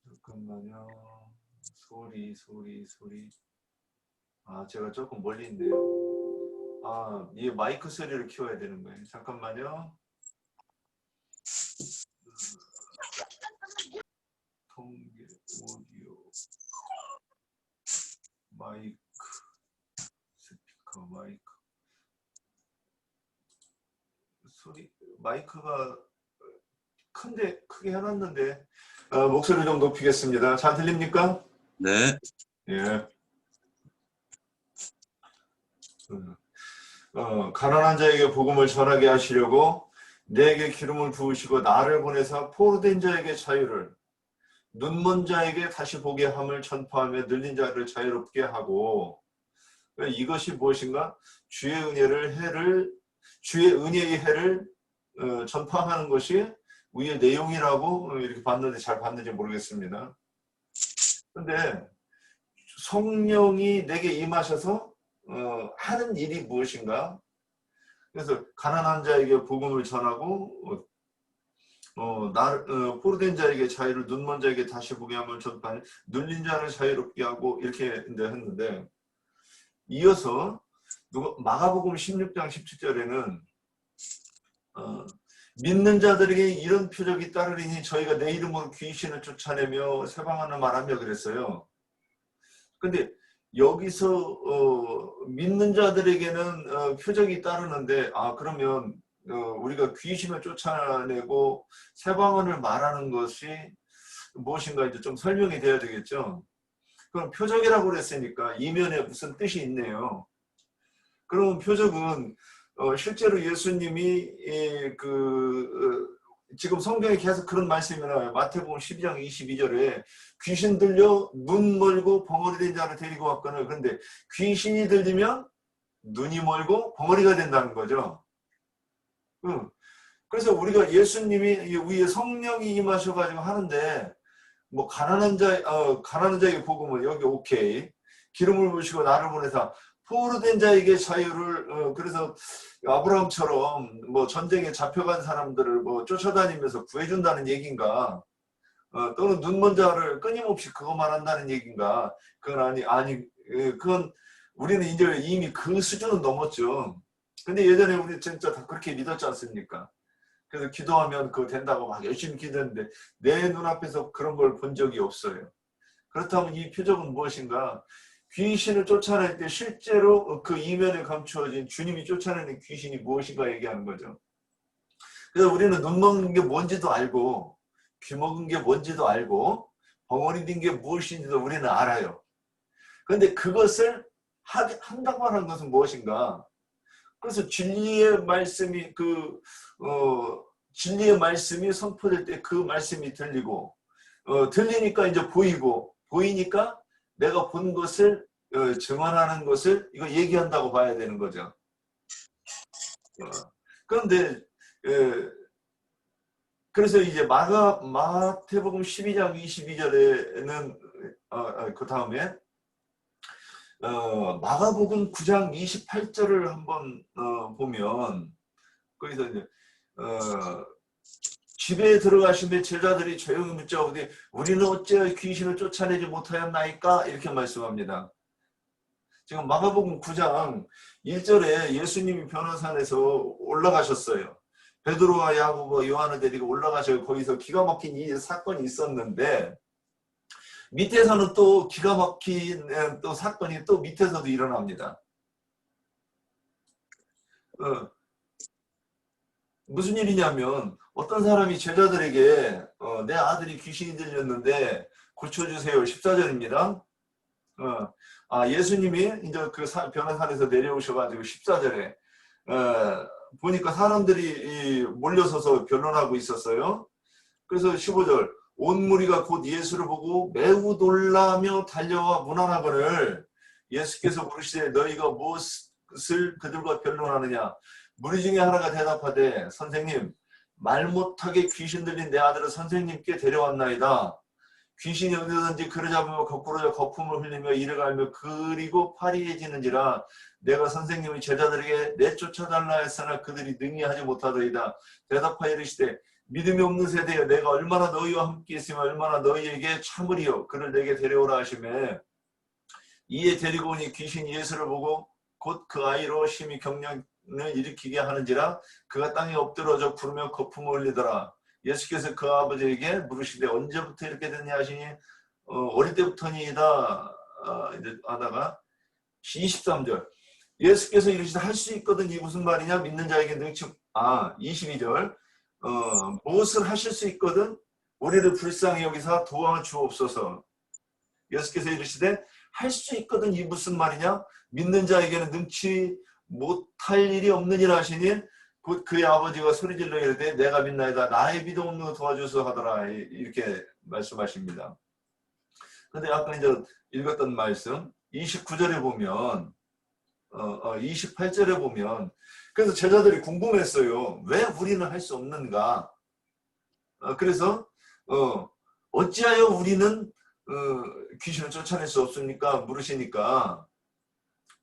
A: 잠깐만요. 소리. 아, 제가 조금 멀리 있네요. 아, 이 마이크 소리를 키워야 되는 거예요. 잠깐만요. 통계, 오디오, 마이크, 스피커, 마이크. 소리, 마이크가 크게 해놨는데, 목소리 좀 높이겠습니다. 잘 들립니까?
B: 네,
A: 예. 가난한 자에게 복음을 전하게 하시려고 내게 기름을 부으시고 나를 보내사 포로된 자에게 자유를, 눈먼 자에게 다시 보게 함을 전파하며 늘린 자를 자유롭게 하고. 이것이 무엇인가? 주의 은혜의 해를 전파하는 것이 우리의 내용이라고 이렇게 봤는데 잘 봤는지 모르겠습니다. 근데 성령이 내게 임하셔서 하는 일이 무엇인가? 그래서 가난한 자에게 복음을 전하고 포로된 자에게 자유를, 눈먼 자에게 다시 보게 함을 전파하는, 눌린 자를 자유롭게 하고, 이렇게 했는데, 이어서 마가복음 16장 17절에는 믿는 자들에게 이런 표적이 따르리니 저희가 내 이름으로 귀신을 쫓아내며 세방하는 말하며 그랬어요. 근데 여기서 믿는 자들에게는 표적이 따르는데, 그러면 우리가 귀신을 쫓아내고 세방언을 말하는 것이 무엇인가 이제 좀 설명이 돼야 되겠죠. 그럼 표적이라고 그랬으니까 이면에 무슨 뜻이 있네요. 그러면 표적은 실제로 예수님이 지금 성경에 계속 그런 말씀이 나와요. 마태복음 12장 22절에 귀신 들려 눈 멀고 벙어리 된 자를 데리고 왔거늘. 그런데 귀신이 들리면 눈이 멀고 벙어리가 된다는 거죠. 그래서 우리가 예수님이 위에 성령이 임하셔가지고 하는데, 뭐 가난한 자에게 복음을, 여기 오케이, 기름을 부으시고 나를 보내사 포로된 자에게 자유를, 그래서 아브라함처럼 뭐 전쟁에 잡혀간 사람들을 뭐 쫓아다니면서 구해준다는 얘기인가, 또는 눈먼 자를 끊임없이 그것만 한다는 얘기인가? 그건 아니, 그건 우리는 이제 이미 그 수준은 넘었죠. 근데 예전에 우리 진짜 다 그렇게 믿었지 않습니까? 그래서 기도하면 그거 된다고 막 열심히 기도했는데 내 눈앞에서 그런 걸 본 적이 없어요. 그렇다면 이 표적은 무엇인가? 귀신을 쫓아낼 때 실제로 그 이면에 감추어진 주님이 쫓아내는 귀신이 무엇인가 얘기하는 거죠. 그래서 우리는 눈 먹는 게 뭔지도 알고 귀먹은 게 뭔지도 알고 벙어리 된 게 무엇인지도 우리는 알아요. 그런데 그것을 한다고 하는 것은 무엇인가? 그래서 진리의 말씀이 진리의 말씀이 선포될 때 그 말씀이 들리고 들리니까 이제 보이니까 내가 본 것을 증언하는 것을 이거 얘기한다고 봐야 되는 거죠. 그런데 그래서 이제 마태복음 12장 22절에는 그 다음에 마가복음 9장 28절을 한번 보면 거기서 이제 집에 들어가시면 제자들이 조용히 묻자오되 우리는 어찌하여 귀신을 쫓아내지 못하였나이까 이렇게 말씀합니다. 지금 마가복음 9장 1절에 예수님이 변호산에서 올라가셨어요. 베드로와 야고보와 요한을 데리고 올라가셔서 거기서 기가 막힌 이 사건이 있었는데 밑에서는 또 기가 막힌 또 사건이 또 밑에서도 일어납니다. 무슨 일이냐면 어떤 사람이 제자들에게 내 아들이 귀신이 들렸는데 고쳐주세요. 14절입니다. 예수님이 이제 그 변호산에서 내려오셔가지고 14절에 보니까 사람들이 몰려서서 변론하고 있었어요. 그래서 15절 온 무리가 곧 예수를 보고 매우 놀라며 달려와 문안하거늘 예수께서 물으시되 너희가 무엇을 그들과 변론하느냐. 무리 중에 하나가 대답하되 선생님 말 못하게 귀신 들린 내 아들을 선생님께 데려왔나이다. 귀신이 어디든지 그를 잡으며 거꾸로 거품을 흘리며 이를 갈며 그리고 파리해지는지라 내가 선생님의 제자들에게 내쫓아달라 했으나 그들이 능히 하지 못하더이다. 대답하여 이르시되 믿음이 없는 세대여 내가 얼마나 너희와 함께 있으며 얼마나 너희에게 참으리요. 그를 내게 데려오라 하시매 이에 데리고 오니 귀신이 예수를 보고 곧 그 아이로 심히 경련을 일으키게 하는지라 그가 땅에 엎드러져 구르며 거품을 흘리더라. 예수께서 그 아버지에게 물으시되 언제부터 이렇게 됐냐 하시니 어릴 때부터니이다 이제 하다가 23절 예수께서 이르시되 할 수 있거든 이 무슨 말이냐 믿는 자에게 능치 22절 무엇을 하실 수 있거든 우리를 불쌍히 여기사 도와 주옵소서. 예수께서 이르시되 할 수 있거든 이 무슨 말이냐 믿는 자에게는 능치 못할 일이 없느니라 하시니 곧 그의 아버지가 소리질러 이르되 내가 믿나이다 나의 믿음 없는 거 도와주소서 하더라 이렇게 말씀하십니다. 근데 아까 이제 읽었던 말씀 29절에 보면 28절에 보면 그래서 제자들이 궁금했어요. 왜 우리는 할 수 없는가? 그래서 어찌하여 우리는 귀신을 쫓아낼 수 없습니까? 물으시니까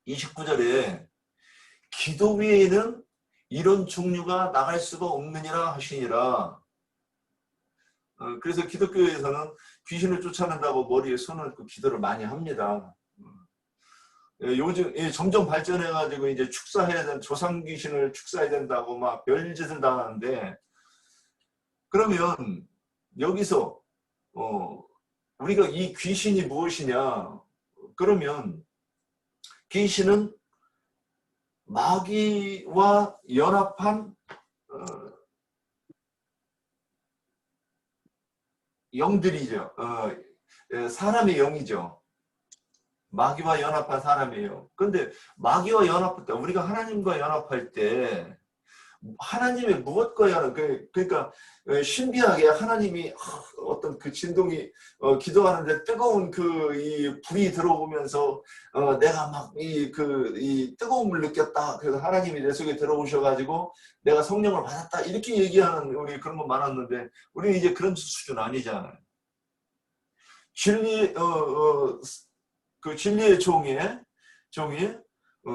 A: 29절에 기도 외에는 이런 종류가 나갈 수가 없느니라 하시니라. 그래서 기독교에서는 귀신을 쫓아낸다고 머리에 손을 얹고 기도를 많이 합니다. 요즘 점점 발전해가지고 이제 축사해야 되는 조상 귀신을 축사해야 된다고 막 별짓을 당하는데 그러면 여기서 우리가 이 귀신이 무엇이냐? 그러면 귀신은 마귀와 연합한 영들이죠. 사람의 영이죠. 마귀와 연합한 사람이에요. 그런데 마귀와 연합할 때 우리가 하나님과 연합할 때 하나님의 무엇과 연합 그러니까 신비하게 하나님이 어떤 그 진동이 기도하는데 뜨거운 이 불이 들어오면서 내가 막 이 뜨거움을 느꼈다. 그래서 하나님이 내 속에 들어오셔가지고 내가 성령을 받았다. 이렇게 얘기하는 우리 그런 거 많았는데 우리는 이제 그런 수준 아니잖아요. 진리의 종이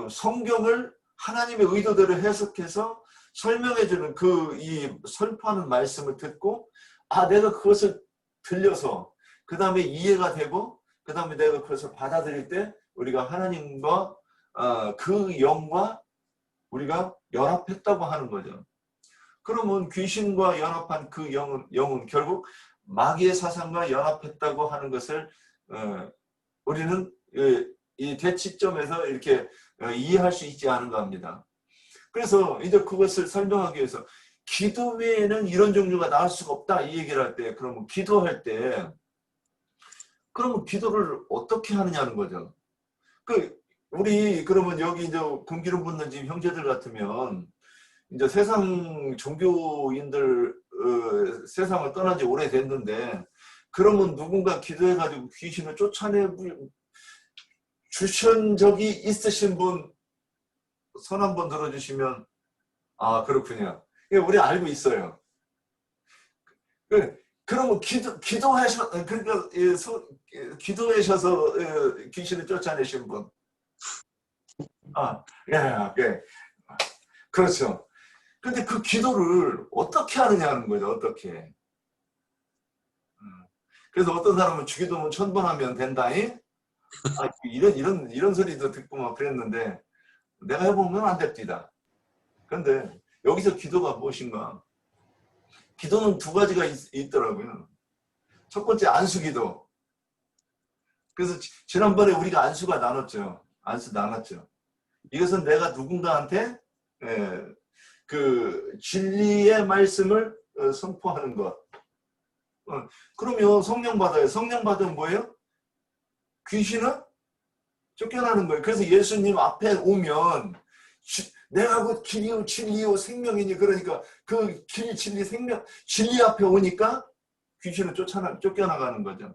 A: 성경을 하나님의 의도대로 해석해서 설명해주는 이 설파하는 말씀을 듣고 내가 그것을 들려서 그 다음에 이해가 되고 그 다음에 내가 그것을 받아들일 때 우리가 하나님과 그 영과 우리가 연합했다고 하는 거죠. 그러면 귀신과 연합한 그 영은 결국 마귀의 사상과 연합했다고 하는 것을 우리는 이 대치점에서 이렇게 이해할 수 있지 않은가 합니다. 그래서 이제 그것을 설명하기 위해서 기도 외에는 이런 종류가 나올 수가 없다 이 얘기를 할 때, 그러면 기도할 때 그러면 기도를 어떻게 하느냐는 거죠. 우리 그러면 여기 이제 금기름 붓는 집 형제들 같으면 이제 세상 종교인들 세상을 떠난 지 오래됐는데, 그러면 누군가 기도해가지고 귀신을 쫓아내 주신 적이 있으신 분 손 한번 들어주시면, 아 그렇군요. 우리 알고 있어요. 그러면 기도하셔, 그러니까 기도하셔서 귀신을 쫓아내신 분. 예. 그렇죠. 근데 그 기도를 어떻게 하느냐는 거죠. 어떻게. 그래서 어떤 사람은 주기도문 1000번 하면 된다잉? 이런 소리도 듣고 막 그랬는데, 내가 해보면 안 됩니다. 그런데 여기서 기도가 무엇인가? 기도는 두 가지가 있더라고요. 첫 번째 안수기도. 그래서 지난번에 우리가 안수가 나눴죠. 안수 나눴죠. 이것은 내가 누군가한테 그 진리의 말씀을 선포하는 것. 그러면 성령 받아요. 성령 받으면 뭐예요? 귀신은 쫓겨나는 거예요. 그래서 예수님 앞에 오면 내가 곧 길이요 진리요 생명이니, 그러니까 그 길, 진리, 생명, 진리 앞에 오니까 귀신은 쫓겨나가는 거죠.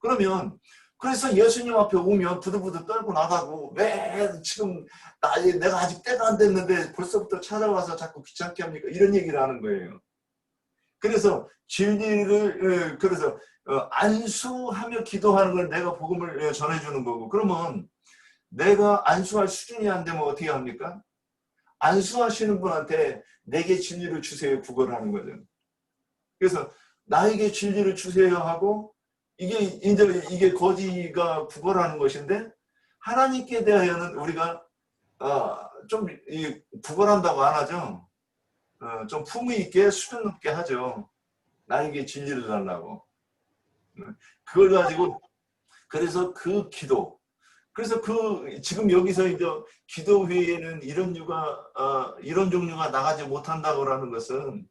A: 그러면 그래서 예수님 앞에 오면 부들부들 떨고 나가고, 왜 지금 내가 아직 때가 안 됐는데 벌써부터 찾아와서 자꾸 귀찮게 합니까? 이런 얘기를 하는 거예요. 그래서 진리를 그래서 안수하며 기도하는 건 내가 복음을 전해주는 거고, 그러면 내가 안수할 수준이 안 되면 어떻게 합니까? 안수하시는 분한테 내게 진리를 주세요 구걸을 하는 거죠. 그래서 나에게 진리를 주세요 하고, 이게 거지가 구걸하는 것인데, 하나님께 대하여는 우리가 좀 구걸한다고 안 하죠. 좀 품위 있게 수준 높게 하죠. 나에게 진리를 달라고. 그걸 가지고, 그래서 그 기도, 그래서 지금 여기서 이제 기도 회에는 이런 종류가 나가지 못한다고라는 것은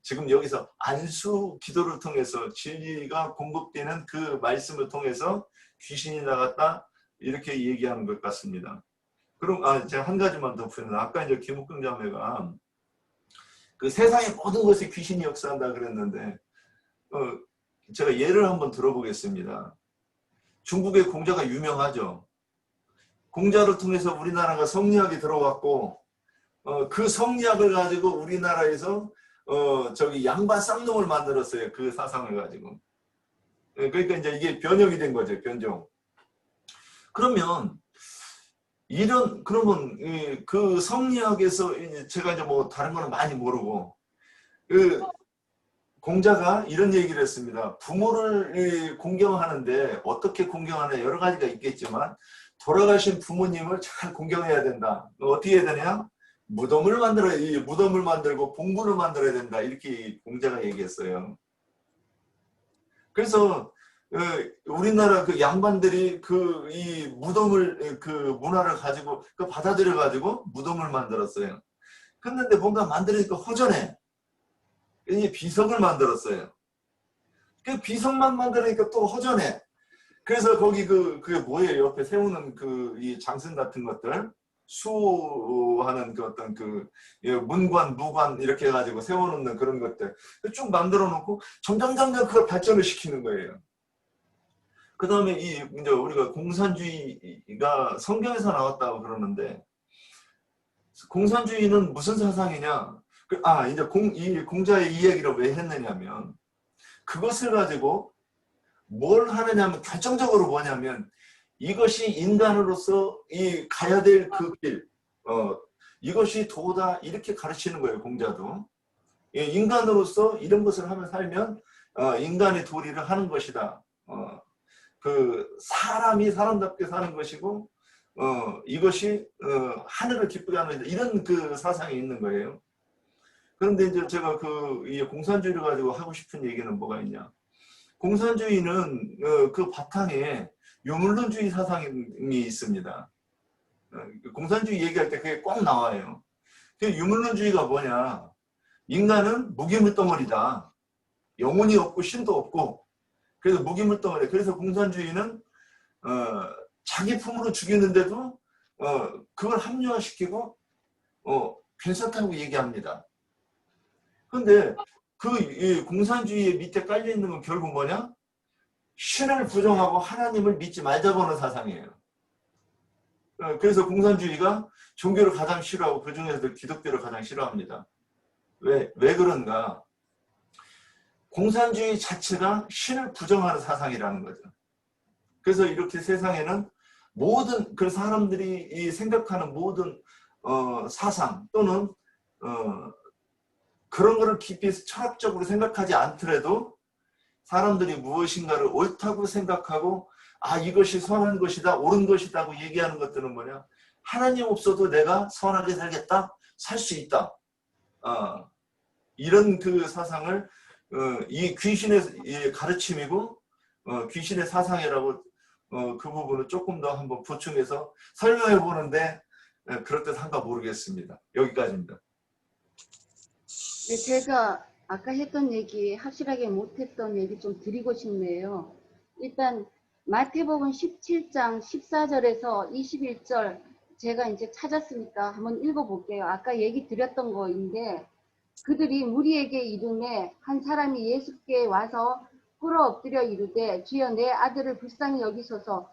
A: 지금 여기서 안수 기도를 통해서 진리가 공급되는 그 말씀을 통해서 귀신이 나갔다 이렇게 얘기하는 것 같습니다. 그럼 제가 한 가지만 더 풀어요. 아까 이제 김옥경 자매가 그 세상의 모든 것에 귀신이 역사한다 그랬는데, 제가 예를 한번 들어보겠습니다. 중국의 공자가 유명하죠. 공자를 통해서 우리나라가 성리학이 들어왔고, 그 성리학을 가지고 우리나라에서 양반 쌍놈을 만들었어요. 그 사상을 가지고. 그러니까 이제 이게 변형이 된 거죠. 변종. 그러면 그 성리학에서 제가 이제 뭐 다른 거는 많이 모르고, 공자가 이런 얘기를 했습니다. 부모를 공경하는데 어떻게 공경하냐 여러 가지가 있겠지만, 돌아가신 부모님을 잘 공경해야 된다. 어떻게 해야 되냐? 무덤을 만들고 봉분을 만들어야 된다. 이렇게 공자가 얘기했어요. 그래서 우리나라 그 양반들이 이 무덤을 문화를 가지고 받아들여 가지고 무덤을 만들었어요. 그런데 뭔가 만들으니까 허전해. 이 비석을 만들었어요. 그 비석만 만들으니까 또 허전해. 그래서 거기 그게 뭐예요? 옆에 세우는 이 장승 같은 것들, 수하는 어떤 문관, 무관 이렇게 해가지고 세워놓는 그런 것들 쭉 만들어 놓고 점점 그걸 발전을 시키는 거예요. 그 다음에 이제 우리가 공산주의가 성경에서 나왔다고 그러는데, 공산주의는 무슨 사상이냐? 이제 이 공자의 이 얘기를 왜 했느냐면, 그것을 가지고 뭘 하느냐면 결정적으로 뭐냐면, 이것이 인간으로서 가야 될 그 길, 이것이 도다 이렇게 가르치는 거예요. 공자도. 인간으로서 이런 것을 하며 살면 인간의 도리를 하는 것이다. 사람이 사람답게 사는 것이고, 이것이 하늘을 기쁘게 하는 것이다. 이런 사상이 있는 거예요. 그런데 이제 제가 이 공산주의를 가지고 하고 싶은 얘기는 뭐가 있냐. 공산주의는 그 바탕에 유물론주의 사상이 있습니다. 공산주의 얘기할 때 그게 꼭 나와요. 그 유물론주의가 뭐냐? 인간은 무기물덩어리다. 영혼이 없고 신도 없고. 그래서 무기물덩어리. 그래서 공산주의는 자기 품으로 죽이는데도 그걸 합리화시키고 괜찮다고 얘기합니다. 그런데 이 공산주의의 밑에 깔려 있는 건 결국 뭐냐? 신을 부정하고 하나님을 믿지 말자고 하는 사상이에요. 그래서 공산주의가 종교를 가장 싫어하고 그 중에서도 기독교를 가장 싫어합니다. 왜 그런가? 공산주의 자체가 신을 부정하는 사상이라는 거죠. 그래서 이렇게 세상에는 모든 그 사람들이 생각하는 모든 사상 또는 그런 거를 깊이 철학적으로 생각하지 않더라도 사람들이 무엇인가를 옳다고 생각하고 이것이 선한 것이다, 옳은 것이다고 얘기하는 것들은 뭐냐? 하나님 없어도 내가 선하게 살겠다, 살 수 있다. 이런 그 사상을 이 귀신의 가르침이고 귀신의 사상이라고 그 부분을 조금 더 한번 보충해서 설명해 보는데 그럴 듯 한가 모르겠습니다. 여기까지입니다.
D: 네, 제가 아까 했던 얘기, 확실하게 못했던 얘기 좀 드리고 싶네요. 일단 마태복음 17장 14절에서 21절 제가 이제 찾았으니까 한번 읽어볼게요. 아까 얘기 드렸던 거인데, 그들이 무리에게 이르매 한 사람이 예수께 와서 꿇어 엎드려 이르되 주여 내 아들을 불쌍히 여기소서.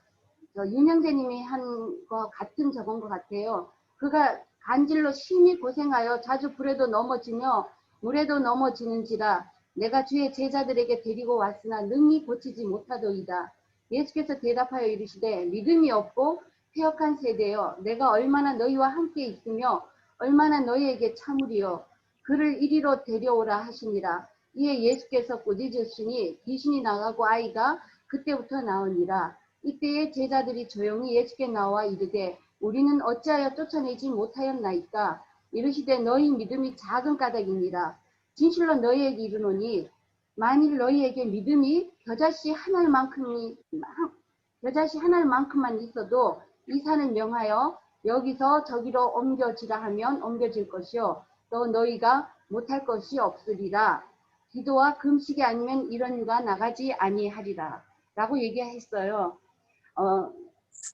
D: 윤형제님이 한 거 같은 적은 것 같아요. 그가 간질로 심히 고생하여 자주 불에도 넘어지며 물에도 넘어지는지라 내가 주의 제자들에게 데리고 왔으나 능히 고치지 못하더이다. 예수께서 대답하여 이르시되 믿음이 없고 패역한 세대여, 내가 얼마나 너희와 함께 있으며 얼마나 너희에게 참으리요. 그를 이리로 데려오라 하시니라. 이에 예수께서 꾸짖으시니 귀신이 나가고 아이가 그때부터 나으니라. 이때에 제자들이 조용히 예수께 나와 이르되 우리는 어찌하여 쫓아내지 못하였나이까. 이르시되 너희 믿음이 작은 까닭이니라. 진실로 너희에게 이르노니 만일 너희에게 믿음이 겨자씨 하나만큼만 있어도 이 산을 명하여 여기서 저기로 옮겨지라 하면 옮겨질 것이요 또 너희가 못할 것이 없으리라. 기도와 금식이 아니면 이런 유가 나가지 아니하리라 라고 얘기했어요.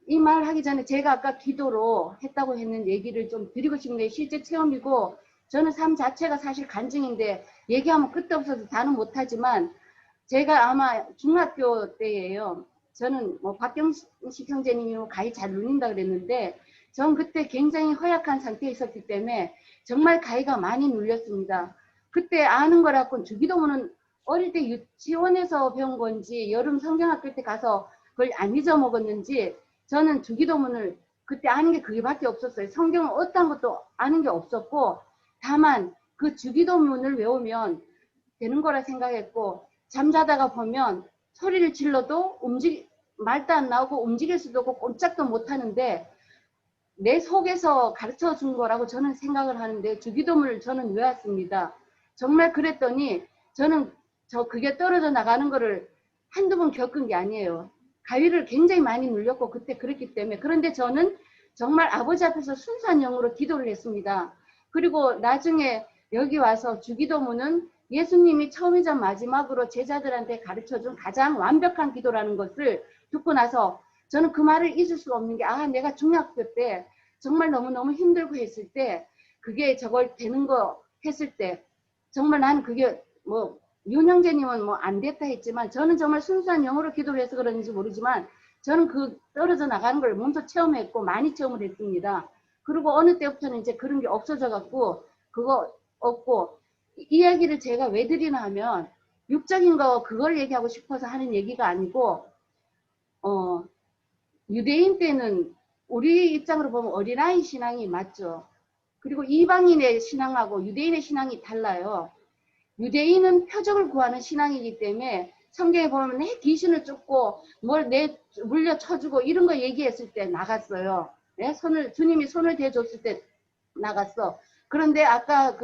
D: 이 말 하기 전에 제가 아까 기도로 했다고 했는 얘기를 좀 드리고 싶은데 실제 체험이고 저는 삶 자체가 사실 간증인데 얘기하면 끝도 없어서 다는 못하지만 제가 아마 중학교 때예요. 저는 뭐 박경식 형제님이 가히 잘 눌린다 그랬는데 전 그때 굉장히 허약한 상태에 있었기 때문에 정말 가위가 많이 눌렸습니다. 그때 아는 거라고 주기도문은 어릴 때 유치원에서 배운 건지 여름 성경학교 때 가서 그걸 안 잊어먹었는지 저는 주기도문을 그때 아는 게 그게밖에 없었어요. 성경은 어떤 것도 아는 게 없었고 다만 그 주기도문을 외우면 되는 거라 생각했고 잠자다가 보면 소리를 질러도 말도 안 나오고 움직일 수도 없고 꼼짝도 못 하는데 내 속에서 가르쳐 준 거라고 저는 생각을 하는데 주기도문을 저는 외웠습니다. 정말 그랬더니 저는 그게 떨어져 나가는 거를 한두 번 겪은 게 아니에요. 가위를 굉장히 많이 눌렸고 그때 그랬기 때문에. 그런데 저는 정말 아버지 앞에서 순수한 영으로 기도를 했습니다. 그리고 나중에 여기 와서 주기도문은 예수님이 처음이자 마지막으로 제자들한테 가르쳐준 가장 완벽한 기도라는 것을 듣고 나서 저는 그 말을 잊을 수가 없는 게 내가 중학교 때 정말 너무너무 힘들고 했을 때 그게 저걸 되는 거 했을 때 정말 나는 그게 뭐 윤형제님은 뭐 안 됐다 했지만 저는 정말 순수한 영어로 기도를 해서 그런지 모르지만 저는 그 떨어져 나가는 걸 몸소 체험했고 많이 체험을 했습니다. 그리고 어느 때부터는 이제 그런 게 없어져 갖고 그거 없고 이 이야기를 제가 왜 드리나 하면 육적인 거 그걸 얘기하고 싶어서 하는 얘기가 아니고 유대인 때는 우리 입장으로 보면 어린아이 신앙이 맞죠. 그리고 이방인의 신앙하고 유대인의 신앙이 달라요. 유대인은 표적을 구하는 신앙이기 때문에 성경에 보면 내 귀신을 쫓고 뭘 내 물려 쳐주고 이런 거 얘기했을 때 나갔어요. 네? 주님이 손을 대줬을 때 나갔어. 그런데 아까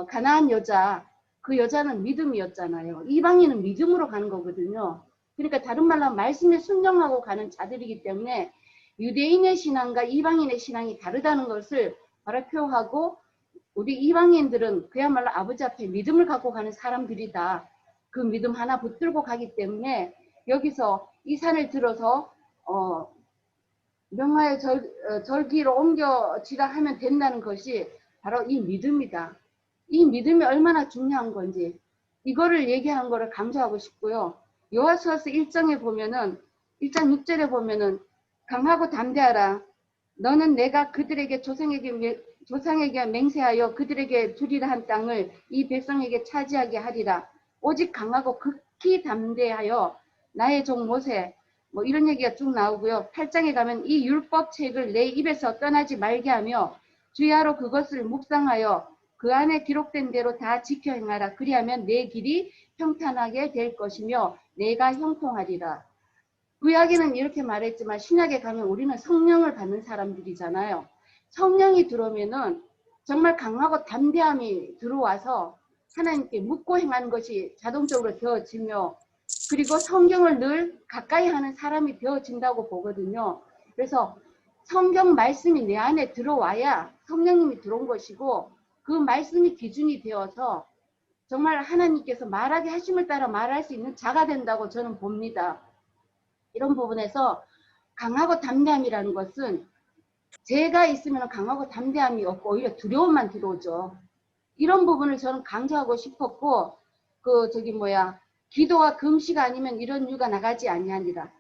D: 가나안 여자, 그 여자는 믿음이었잖아요. 이방인은 믿음으로 가는 거거든요. 그러니까 다른 말로 하면 말씀에 순종하고 가는 자들이기 때문에 유대인의 신앙과 이방인의 신앙이 다르다는 것을 발표하고 우리 이방인들은 그야말로 아버지 앞에 믿음을 갖고 가는 사람들이다. 그 믿음 하나 붙들고 가기 때문에 여기서 이 산을 들어서 명화의 절기로 옮겨지라 하면 된다는 것이 바로 이 믿음이다. 이 믿음이 얼마나 중요한 건지 이거를 얘기한 거를 강조하고 싶고요. 여호수아서 1장에 보면은 1장 6절에 보면은 강하고 담대하라. 너는 내가 그들에게 조상에게 맹세하여 그들에게 주리라 한 땅을 이 백성에게 차지하게 하리라. 오직 강하고 극히 담대하여 나의 종 모세 뭐 이런 얘기가 쭉 나오고요. 8장에 가면 이 율법책을 내 입에서 떠나지 말게 하며 주야로 그것을 묵상하여 그 안에 기록된 대로 다 지켜 행하라. 그리하면 내 길이 평탄하게 될 것이며 내가 형통하리라. 구약에는 이렇게 말했지만 신약에 가면 우리는 성령을 받는 사람들이잖아요. 성령이 들어오면은 정말 강하고 담대함이 들어와서 하나님께 묻고 행하는 것이 자동적으로 되어지며 그리고 성경을 늘 가까이 하는 사람이 되어진다고 보거든요. 그래서 성경 말씀이 내 안에 들어와야 성령님이 들어온 것이고 그 말씀이 기준이 되어서 정말 하나님께서 말하게 하심을 따라 말할 수 있는 자가 된다고 저는 봅니다. 이런 부분에서 강하고 담대함이라는 것은 죄가 있으면 강하고 담대함이 없고 오히려 두려움만 들어오죠. 이런 부분을 저는 강조하고 싶었고 기도와 금시가 아니면 이런 유가 나가지 아니하니라.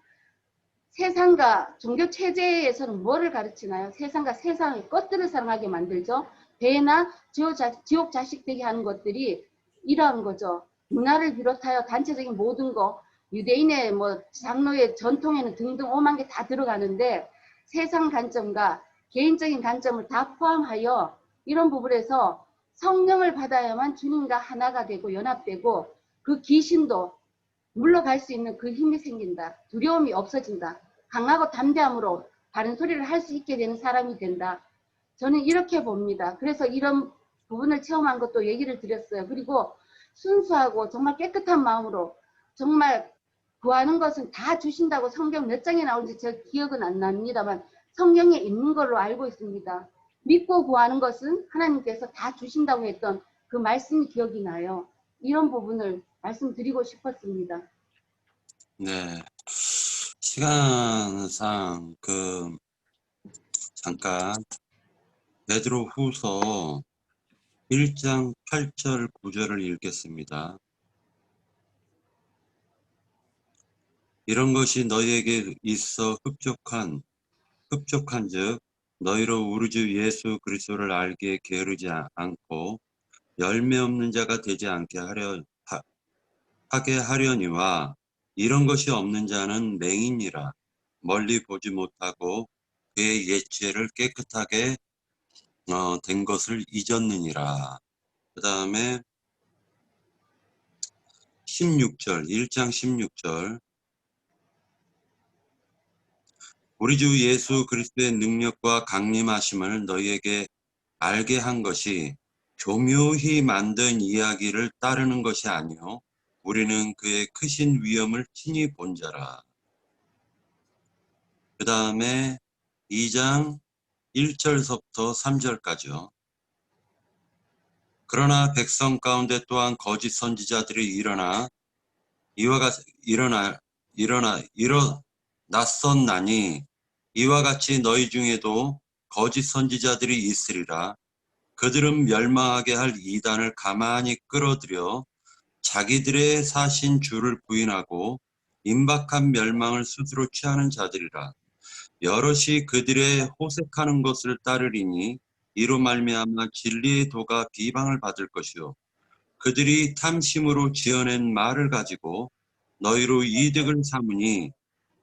D: 세상과 종교 체제에서는 뭐를 가르치나요? 세상과 세상의 것들을 사랑하게 만들죠. 배나 지옥 자식 되게 하는 것들이 이러한 거죠. 문화를 비롯하여 단체적인 모든 거, 유대인의 장로의 전통에는 등등 오만 개 다 들어가는데 세상 관점과 개인적인 관점을 다 포함하여 이런 부분에서 성령을 받아야만 주님과 하나가 되고 연합되고 그 귀신도 물러갈 수 있는 그 힘이 생긴다. 두려움이 없어진다. 강하고 담대함으로 바른 소리를 할 수 있게 되는 사람이 된다. 저는 이렇게 봅니다. 그래서 이런 부분을 체험한 것도 얘기를 드렸어요. 그리고 순수하고 정말 깨끗한 마음으로 정말 구하는 것은 다 주신다고 성경 몇 장에 나오는지 제가 기억은 안 납니다만 성경에 있는 걸로 알고 있습니다. 믿고 구하는 것은 하나님께서 다 주신다고 했던 그 말씀이 기억이 나요. 이런 부분을 말씀드리고 싶었습니다.
B: 네. 시간상 잠깐 베드로후서 1장 8절 9절을 읽겠습니다. 이런 것이 너희에게 있어 흡족한즉 너희로 우리 주 예수 그리스도를 알기에 게으르지 않고 열매 없는 자가 되지 하게 하려니와 이런 것이 없는 자는 맹인이라 멀리 보지 못하고 그의 옛죄를 깨끗하게 된 것을 잊었느니라. 그 다음에 16절 1장 16절 우리 주 예수 그리스도의 능력과 강림하심을 너희에게 알게 한 것이 교묘히 만든 이야기를 따르는 것이 아니요 우리는 그의 크신 위엄을 친히 본 자라. 그 다음에 2장 1절서부터 3절까지요. 그러나 백성 가운데 또한 거짓 선지자들이 일어났었나니 이와 같이 너희 중에도 거짓 선지자들이 있으리라. 그들은 멸망하게 할 이단을 가만히 끌어들여 자기들의 사신 주를 부인하고 임박한 멸망을 스스로 취하는 자들이라. 여럿이 그들의 호색하는 것을 따르리니 이로 말미암아 진리의 도가 비방을 받을 것이요 그들이 탐심으로 지어낸 말을 가지고 너희로 이득을 삼으니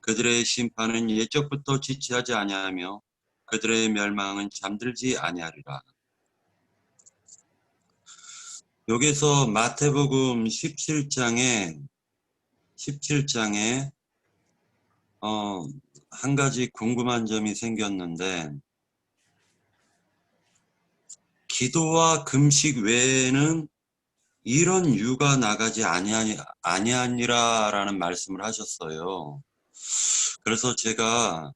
B: 그들의 심판은 옛적부터 지체하지 아니하며 그들의 멸망은 잠들지 아니하리라. 여기서 마태복음 17장에 한 가지 궁금한 점이 생겼는데 기도와 금식 외에는 이런 유가 나가지 아니하니라라는 말씀을 하셨어요. 그래서 제가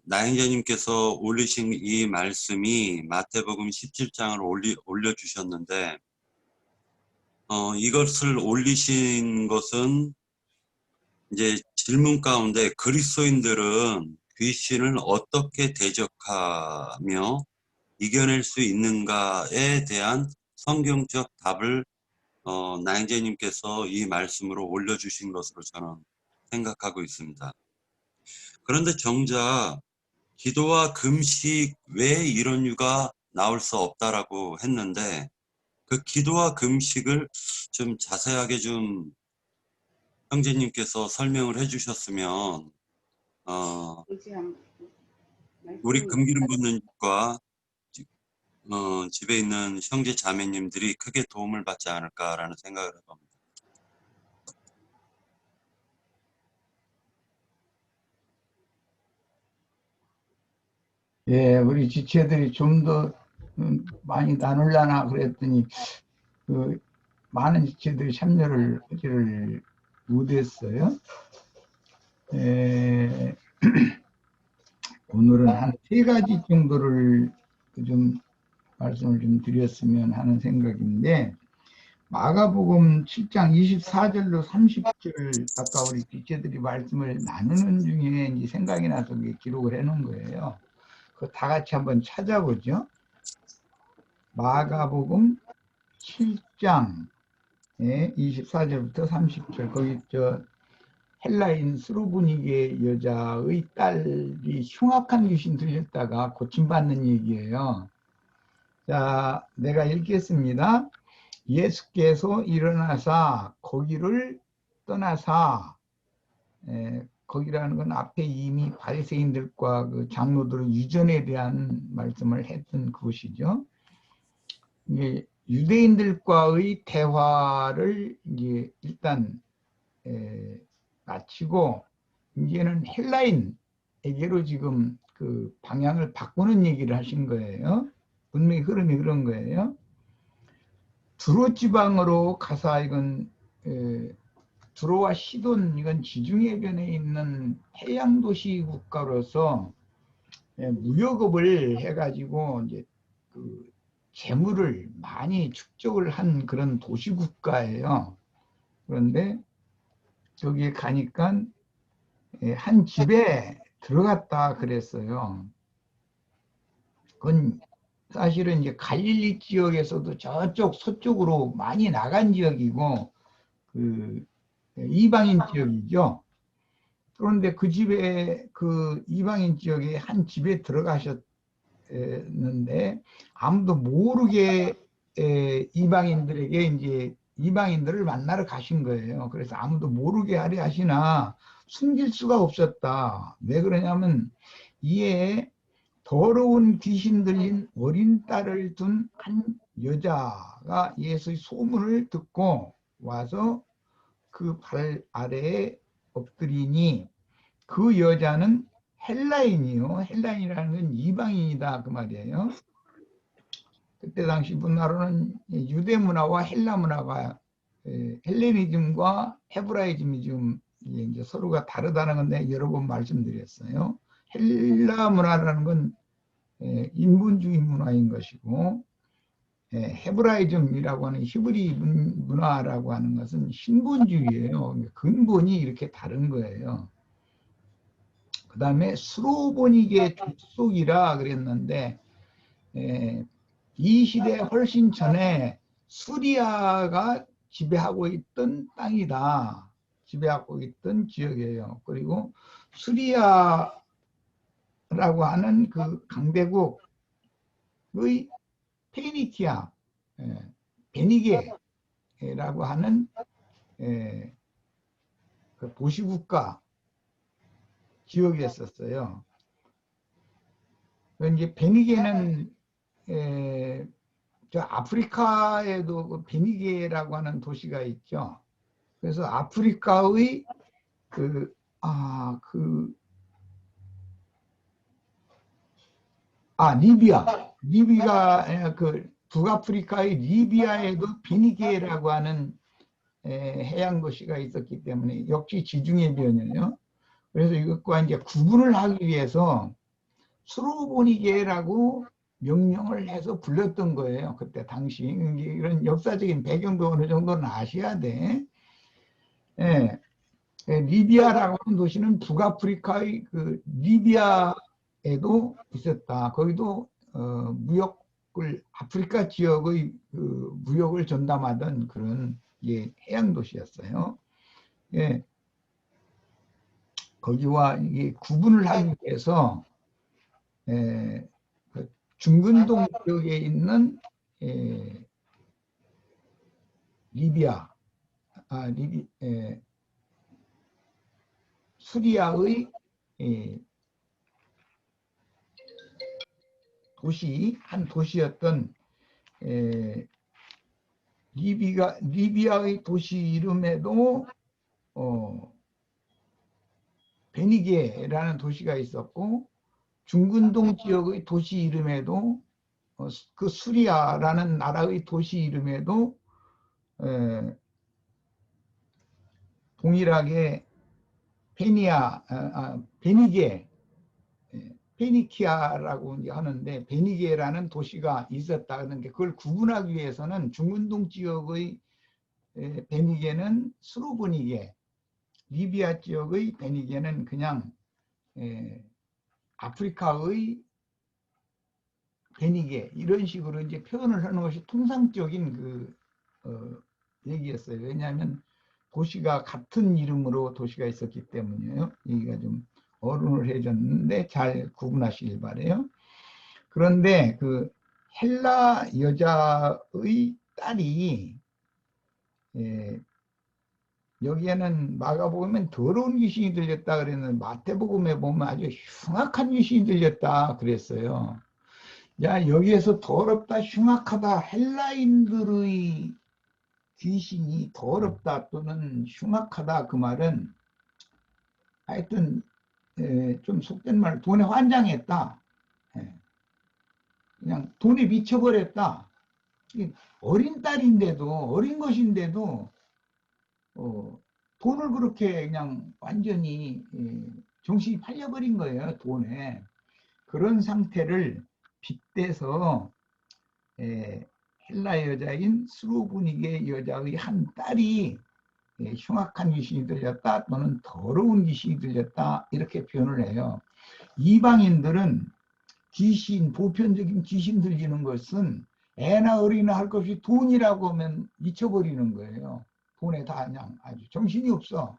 B: 나행자님께서 올리신 이 말씀이 마태복음 17장을 올려주셨는데, 이것을 올리신 것은 이제 질문 가운데 그리스도인들은 귀신을 어떻게 대적하며 이겨낼 수 있는가에 대한 성경적 답을 나행자님께서 이 말씀으로 올려주신 것으로 저는 생각하고 있습니다. 그런데 정작 기도와 금식 외에 이런 이유가 나올 수 없다라고 했는데, 그 기도와 금식을 좀 자세하게 좀 형제님께서 설명을 해주셨으면
D: 의지한
B: 우리
D: 말씀이
B: 금기름 붓는 과 집에 있는 형제 자매님들이 크게 도움을 받지 않을까라는 생각을 해봅니다.
F: 예, 우리 지체들이 좀 더 많이 나누려나 그랬더니 그 많은 지체들이 참여를 하지를 못했어요. 예, 오늘은 한 3가지 정도를 좀 말씀을 좀 드렸으면 하는 생각인데, 마가복음 7장 24절로 30절 아까 우리 지체들이 말씀을 나누는 중에 이제 생각이 나서 기록을 해놓은 거예요. 그거 다 같이 한번 찾아보죠. 마가복음 7장 24절부터 30절, 거기 헬라인 스로보니게 여자의 딸이 흉악한 귀신 들렸다가 고침받는 얘기예요. 자, 내가 읽겠습니다. 예수께서 일어나사 거기를 떠나사, 거기라는 건 앞에 이미 바리새인들과 그 장로들의 유전에 대한 말씀을 했던 그것이죠. 이게 유대인들과의 대화를 이제 일단 마치고 이제는 헬라인에게로 지금 그 방향을 바꾸는 얘기를 하신 거예요. 분명히 흐름이 그런 거예요. 두로 지방으로 가사, 이건 두로와 시돈, 이건 지중해변에 있는 해양 도시 국가로서 무역업을 해가지고 이제 그 재물을 많이 축적을 한 그런 도시 국가예요. 그런데 저기에 가니까 한 집에 들어갔다 그랬어요. 그건 사실은 이제 갈릴리 지역에서도 저쪽 서쪽으로 많이 나간 지역이고 그 이방인 지역이죠. 그런데 그 집에, 그 이방인 지역에 한 집에 들어가셨는데 아무도 모르게 이방인들에게 이제 이방인들을 만나러 가신 거예요. 그래서 아무도 모르게 하려 하시나 숨길 수가 없었다. 왜 그러냐면 이에 더러운 귀신 들린 어린 딸을 둔 한 여자가 예수의 소문을 듣고 와서 그 발 아래에 엎드리니, 그 여자는 헬라인이요. 헬라인이라는 건 이방인이다 그 말이에요. 그때 당시 문화로는 유대 문화와 헬라 문화가 헬레니즘과 헤브라이즘이 지금 이제 서로가 다르다는 건데 여러 번 말씀드렸어요. 헬라 문화라는 건 인본주의 문화인 것이고, 헤브라이즘이라고 하는 히브리 문화라고 하는 것은 신본주의예요. 근본이 이렇게 다른 거예요. 그 다음에 스로보니게 족속이라 그랬는데, 이 시대에 훨씬 전에 수리아가 지배하고 있던 땅이다. 지배하고 있던 지역이에요. 그리고 수리아라고 하는 그 강대국의 페니키아, 베니게라고 하는 그 도시국가 지역이었었어요. 이제 베니게는 저 아프리카에도 그 베니게라고 하는 도시가 있죠. 그래서 아프리카의 리비아, 그 북아프리카의 리비아에도 베니게라고 하는 해양 도시가 있었기 때문에 역시 지중해 변이에요. 그래서 이것과 이제 구분을 하기 위해서 수로보니게라고 명령을 해서 불렸던 거예요. 그때 당시. 이런 역사적인 배경도 어느 정도는 아셔야 돼. 예. 리비아라고 하는 도시는 북아프리카의 그 리비아에도 있었다. 거기도 무역을 아프리카 지역의 그 무역을 전담하던 그런 해양 도시였어요. 예. 거기와 이게 구분을 하기 위해서 그 중근동 지역에 있는 리비아, 수리아의 한 도시였던 리비아의 도시 이름에도 베니게라는 도시가 있었고, 중근동 지역의 도시 이름에도 그 수리아라는 나라의 도시 이름에도 동일하게 베니게, 페니키아라고 하는데 베니게라는 도시가 있었다는 게, 그걸 구분하기 위해서는 중근동 지역의 베니게는 수로보니게, 리비아 지역의 베니게는 그냥 아프리카의 베니게, 이런 식으로 이제 표현을 하는 것이 통상적인 그 얘기였어요. 왜냐하면 도시가 같은 이름으로 도시가 있었기 때문이에요. 얘기가 좀 어른을 해줬는데 잘 구분하시길 바래요. 그런데 그 헬라 여자의 딸이 여기에는 마가복음엔 더러운 귀신이 들렸다 그랬는데 마태복음에 보면 아주 흉악한 귀신이 들렸다 그랬어요. 야, 여기에서 더럽다, 흉악하다, 헬라인들의 귀신이 더럽다 또는 흉악하다, 그 말은 하여튼 좀 속된 말, 돈에 환장했다. 그냥 돈에 미쳐버렸다. 어린 딸인데도, 어린 것인데도 돈을 그렇게 그냥 완전히 정신이 팔려버린 거예요, 돈에. 그런 상태를 빗대서 헬라 여자인 수로보니게 여자의 한 딸이 흉악한 귀신이 들렸다 또는 더러운 귀신이 들렸다, 이렇게 표현을 해요. 이방인들은 귀신, 보편적인 귀신 들리는 것은 애나 어린이나 할 것 없이 돈이라고 하면 미쳐버리는 거예요. 돈에 다 그냥 아주 정신이 없어.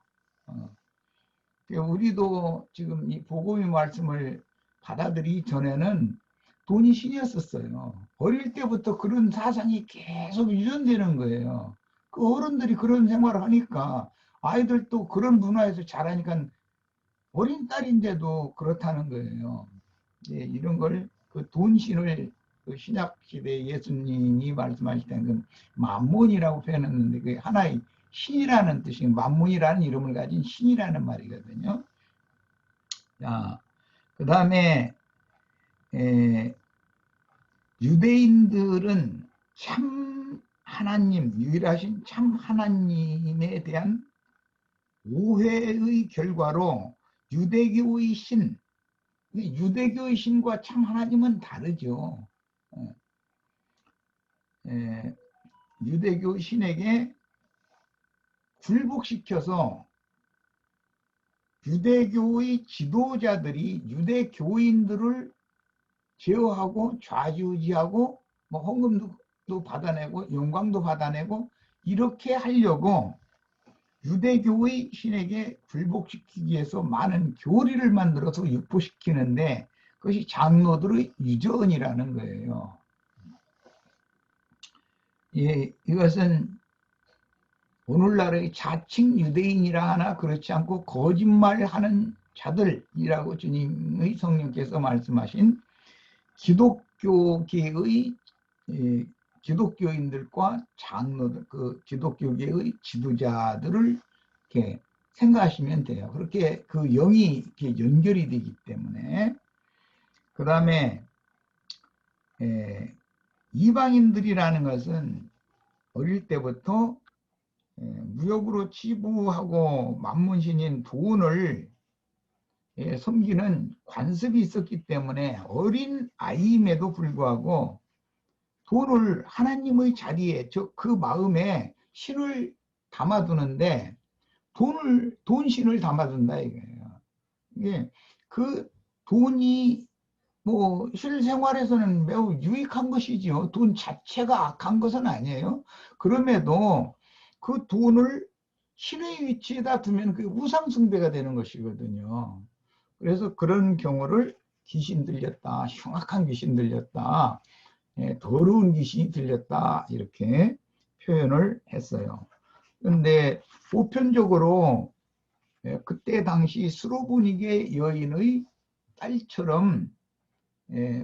F: 우리도 지금 이 복음의 말씀을 받아들이기 전에는 돈이 신이었었어요. 어릴 때부터 그런 사상이 계속 유전되는 거예요. 그 어른들이 그런 생활을 하니까 아이들도 그런 문화에서 자라니까 어린 딸인데도 그렇다는 거예요. 이런 걸 그 돈신을 그 신약 시대 예수님이 말씀하실 때는 만몬이라고 표현했는데 그게 하나의 신이라는 뜻이, 만몬이라는 이름을 가진 신이라는 말이거든요. 자, 그 다음에 유대인들은 참 하나님, 유일하신 참 하나님에 대한 오해의 결과로 유대교의 신, 유대교의 신과 참 하나님은 다르죠. 유대교 신에게 굴복시켜서 유대교의 지도자들이 유대교인들을 제어하고 좌지우지하고 뭐 헌금도 받아내고 영광도 받아내고 이렇게 하려고 유대교의 신에게 굴복시키기 위해서 많은 교리를 만들어서 유포시키는데 그것이 장로들의 유전이라는 거예요. 이것은 오늘날의 자칭 유대인이라 하나 그렇지 않고 거짓말하는 자들이라고 주님의 성령께서 말씀하신 기독교계의 기독교인들과 장로들, 그 기독교계의 지도자들을 이렇게 생각하시면 돼요. 그렇게 그 영이 이렇게 연결이 되기 때문에. 그 다음에 이방인들이라는 것은 어릴 때부터 무역으로 치부하고 만문신인 돈을 섬기는 관습이 있었기 때문에 어린 아이임에도 불구하고 돈을 하나님의 자리에 그 마음에 신을 담아두는데 돈신을 담아둔다 이거예요. 이게 그 돈이 뭐 실생활에서는 매우 유익한 것이지요. 돈 자체가 악한 것은 아니에요. 그럼에도 그 돈을 신의 위치에다 두면 그 우상숭배가 되는 것이거든요. 그래서 그런 경우를 귀신 들렸다, 흉악한 귀신 들렸다, 더러운 귀신이 들렸다 이렇게 표현을 했어요. 그런데 보편적으로 그때 당시 수로보니게 여인의 딸처럼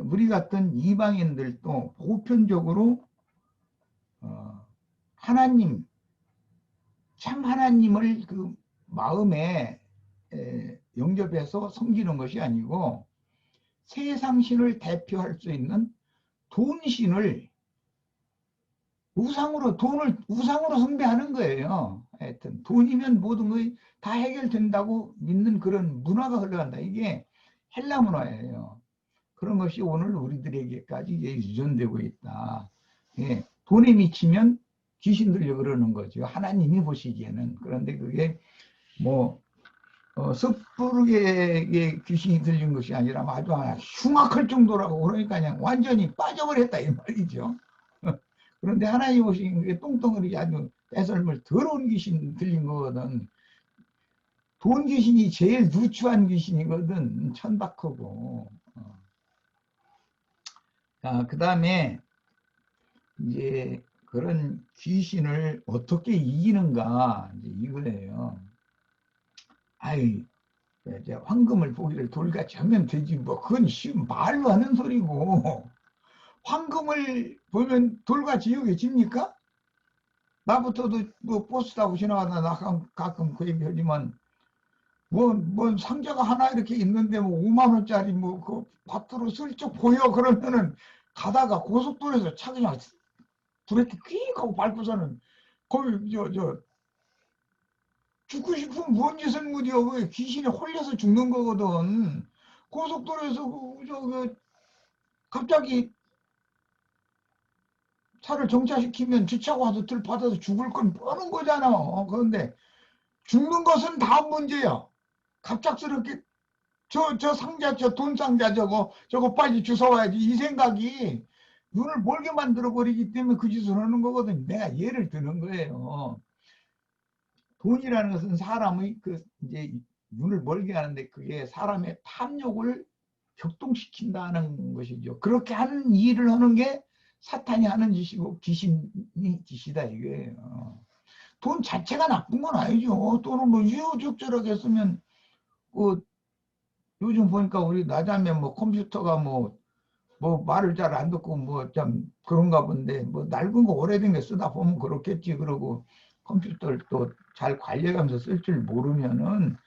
F: 우리 같은 이방인들도 보편적으로 하나님, 참 하나님을 그 마음에 영접해서 섬기는 것이 아니고 세상신을 대표할 수 있는 돈신을 돈을 우상으로 숭배하는 거예요. 하여튼 돈이면 모든 것이 다 해결된다고 믿는 그런 문화가 흘러간다. 이게 헬라 문화예요. 그런 것이 오늘 우리들에게까지 유전되고 있다. 돈에 미치면 귀신 들려 그러는 거죠. 하나님이 보시기에는. 그런데 그게 뭐 섣부르게 귀신이 들린 것이 아니라 아주 흉악할 정도라고 그러니까 그냥 완전히 빠져버렸다 이 말이죠. 그런데 하나님 보시기에 똥덩어리 아주 떼설물 더러운 귀신 들린 거거든. 돈 귀신이 제일 누추한 귀신이거든. 천박하고. 그 다음에 이제 그런 귀신을 어떻게 이기는가 이제 이거예요. 이제 황금을 보기를 돌같이 하면 되지 뭐 그건 말로 하는 소리고 황금을 보면 돌같이 여겨집니까? 나부터도 뭐 버스 타고 지나가다 나 가끔 그 얘기 하지만 뭐 상자가 하나 이렇게 있는데 뭐 5만 원짜리 뭐 그 밭으로 슬쩍 보여 그러면은 가다가 고속도로에서 차 그냥 브레이크 퀵 하고 밟고서는 거기 죽고 싶으면 뭔 짓을 못해요. 그 귀신에 홀려서 죽는 거거든. 고속도로에서 갑자기 차를 정차시키면 주차가 와서 들받아서 죽을 건 뻔한 거잖아. 그런데 죽는 것은 다음 문제야. 갑작스럽게 저 상자, 저 돈 상자 저거 빨리 주워와야지. 이 생각이 눈을 멀게 만들어 버리기 때문에 그 짓을 하는 거거든. 내가 예를 드는 거예요. 돈이라는 것은 사람의 이제 눈을 멀게 하는데 그게 사람의 탐욕을 격동시킨다는 것이죠. 그렇게 하는 일을 하는 게 사탄이 하는 짓이고 귀신이 짓이다 이거예요. 돈 자체가 나쁜 건 아니죠. 돈은 뭐 유유적절하게 쓰면 요즘 보니까 우리 나자매 뭐 컴퓨터가 뭐 말을 잘 안 듣고 뭐 참 그런가 본데 뭐 낡은 거 오래된 게 쓰다 보면 그렇겠지. 그러고 컴퓨터를 또 잘 관리하면서 쓸 줄 모르면은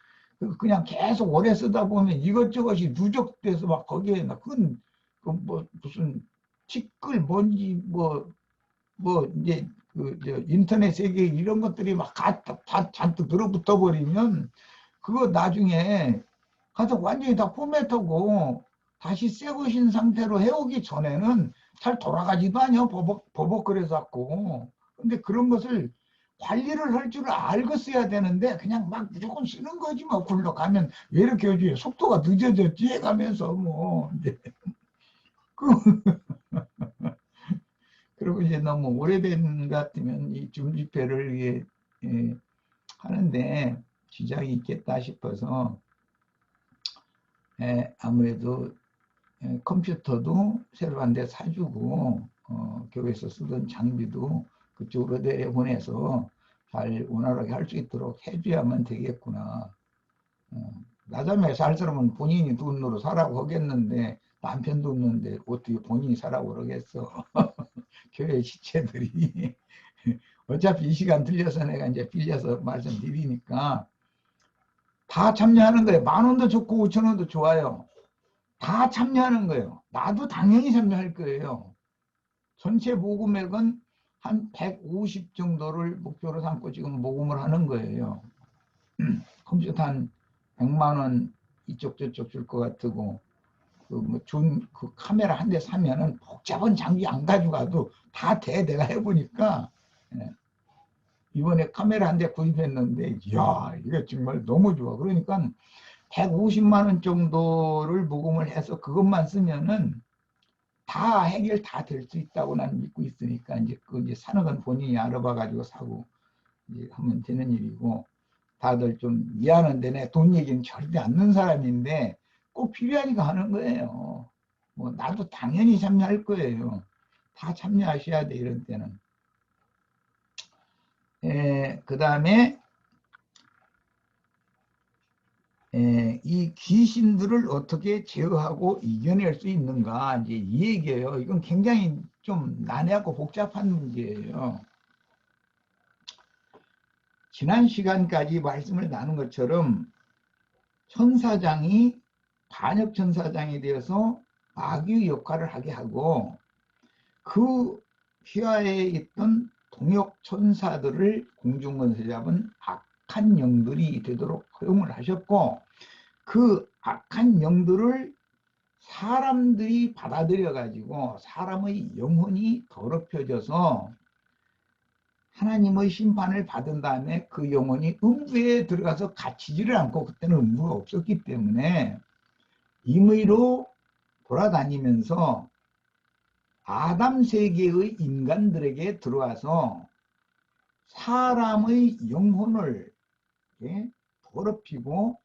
F: 그냥 계속 오래 쓰다 보면 이것저것이 누적돼서 막 거기에 그건 뭐 무슨 티끌 뭔지 뭐 이제 인터넷 세계 이런 것들이 막 잔뜩 들어붙어 버리면 그거 나중에 가서 완전히 다 포맷하고 다시 새 것인 상태로 해오기 전에는 잘 돌아가지도 않아요. 버벅거려서 갖고. 근데 그런 것을 관리를 할 줄 알고 써야 되는데 그냥 막 무조건 쓰는 거지 뭐. 굴러가면 왜 이렇게 요즘 속도가 늦어졌지 해가면서 뭐 이제 그리고 이제 너무 오래된 것 같으면 이 중지표를 하는데 지장이 있겠다 싶어서 아무래도 컴퓨터도 새로 한 대 사주고 교회에서 쓰던 장비도 그쪽으로 내려보내서 잘 원활하게 할 수 있도록 해줘야만 되겠구나. 나자매 살 사람은 본인이 돈으로 사라고 하겠는데 남편도 없는데 어떻게 본인이 사라고 그러겠어. 교회 지체들이 어차피 이 시간 들려서 내가 이제 빌려서 말씀드리니까 다 참여하는 거예요. 10,000원도 좋고 5,000원도 좋아요. 다 참여하는 거예요. 나도 당연히 참여할 거예요. 전체 모금액은 한 150 정도를 목표로 삼고 지금 모금을 하는 거예요. 컴퓨터 한 100만 원 이쪽 저쪽 줄 것 같고 그 카메라 한 대 사면은 복잡한 장비 안 가져가도 다 돼. 내가 해보니까 이번에 카메라 한 대 구입했는데 이야 이게 정말 너무 좋아. 그러니까 150만 원 정도를 모금을 해서 그것만 쓰면은 다 해결 다 될 수 있다고 나는 믿고 있으니까 이제 사는 건 본인이 알아봐 가지고 사고 이제 하면 되는 일이고, 다들 좀 미안한데 내 돈 얘기는 절대 안 넣는 사람인데 꼭 필요하니까 하는 거예요. 뭐 나도 당연히 참여할 거예요. 다 참여하셔야 돼 이런 때는. 그 다음에 이 귀신들을 어떻게 제어하고 이겨낼 수 있는가, 이제 이 얘기예요. 이건 굉장히 좀 난해하고 복잡한 문제예요. 지난 시간까지 말씀을 나눈 것처럼 천사장이 반역 천사장이 되어서 마귀의 역할을 하게 하고, 그 휘하에 있던 동역 천사들을 공중권세 잡은 악한 영들이 되도록 허용을 하셨고, 그 악한 영들을 사람들이 받아들여 가지고 사람의 영혼이 더럽혀져서 하나님의 심판을 받은 다음에 그 영혼이 음부에 들어가서 갇히지를 않고, 그때는 음부가 없었기 때문에 임의로 돌아다니면서 아담 세계의 인간들에게 들어와서 사람의 영혼을 더럽히고,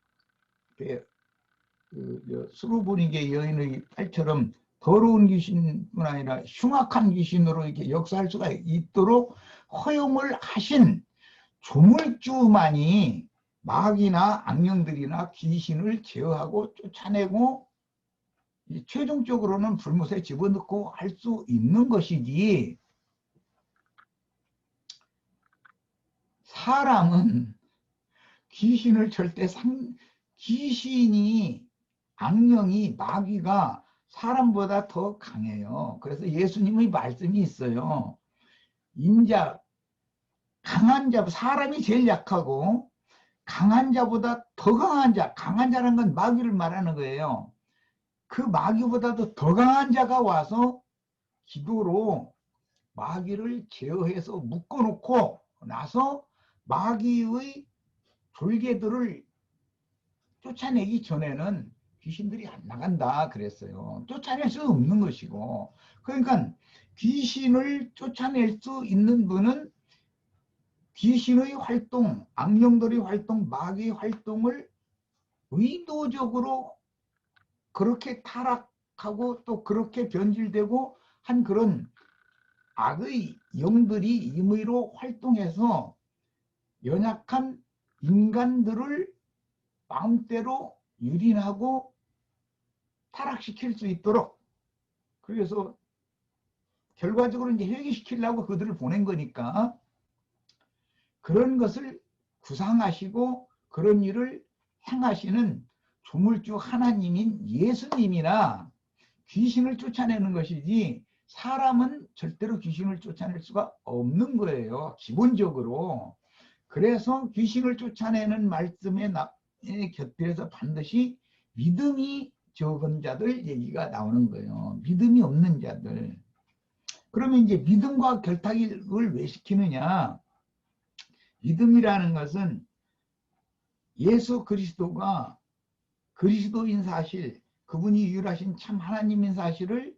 F: 수르보니게 여인의 딸처럼 더러운 귀신뿐 아니라 흉악한 귀신으로 이렇게 역사할 수가 있도록 허용을 하신 조물주만이 마귀나 악령들이나 귀신을 제어하고 쫓아내고 최종적으로는 불못에 집어넣고 할 수 있는 것이지, 사람은 귀신을 절대 귀신이, 악령이, 마귀가 사람보다 더 강해요. 그래서 예수님의 말씀이 있어요. 인자, 강한 자, 사람이 제일 약하고 강한 자보다 더 강한 자, 강한 자라는 건 마귀를 말하는 거예요. 그 마귀보다도 더 강한 자가 와서 기도로 마귀를 제어해서 묶어놓고 나서 마귀의 졸개들을 쫓아내기 전에는 귀신들이 안 나간다 그랬어요. 쫓아낼 수 없는 것이고, 그러니까 귀신을 쫓아낼 수 있는 분은 귀신의 활동, 악령들의 활동, 마귀의 활동을 의도적으로 그렇게 타락하고 또 그렇게 변질되고 한 그런 악의 영들이 임의로 활동해서 연약한 인간들을 마음대로 유린하고 타락시킬 수 있도록, 그래서 결과적으로 이제 회개시키려고 그들을 보낸 거니까 그런 것을 구상하시고 그런 일을 행하시는 조물주 하나님인 예수님이나 귀신을 쫓아내는 것이지, 사람은 절대로 귀신을 쫓아낼 수가 없는 거예요, 기본적으로. 그래서 귀신을 쫓아내는 말씀의 곁들여서 반드시 믿음이 적은 자들 얘기가 나오는 거예요. 믿음이 없는 자들. 그러면 이제 믿음과 결탁을 왜 시키느냐? 믿음이라는 것은 예수 그리스도가 그리스도인 사실, 그분이 유일하신 참 하나님인 사실을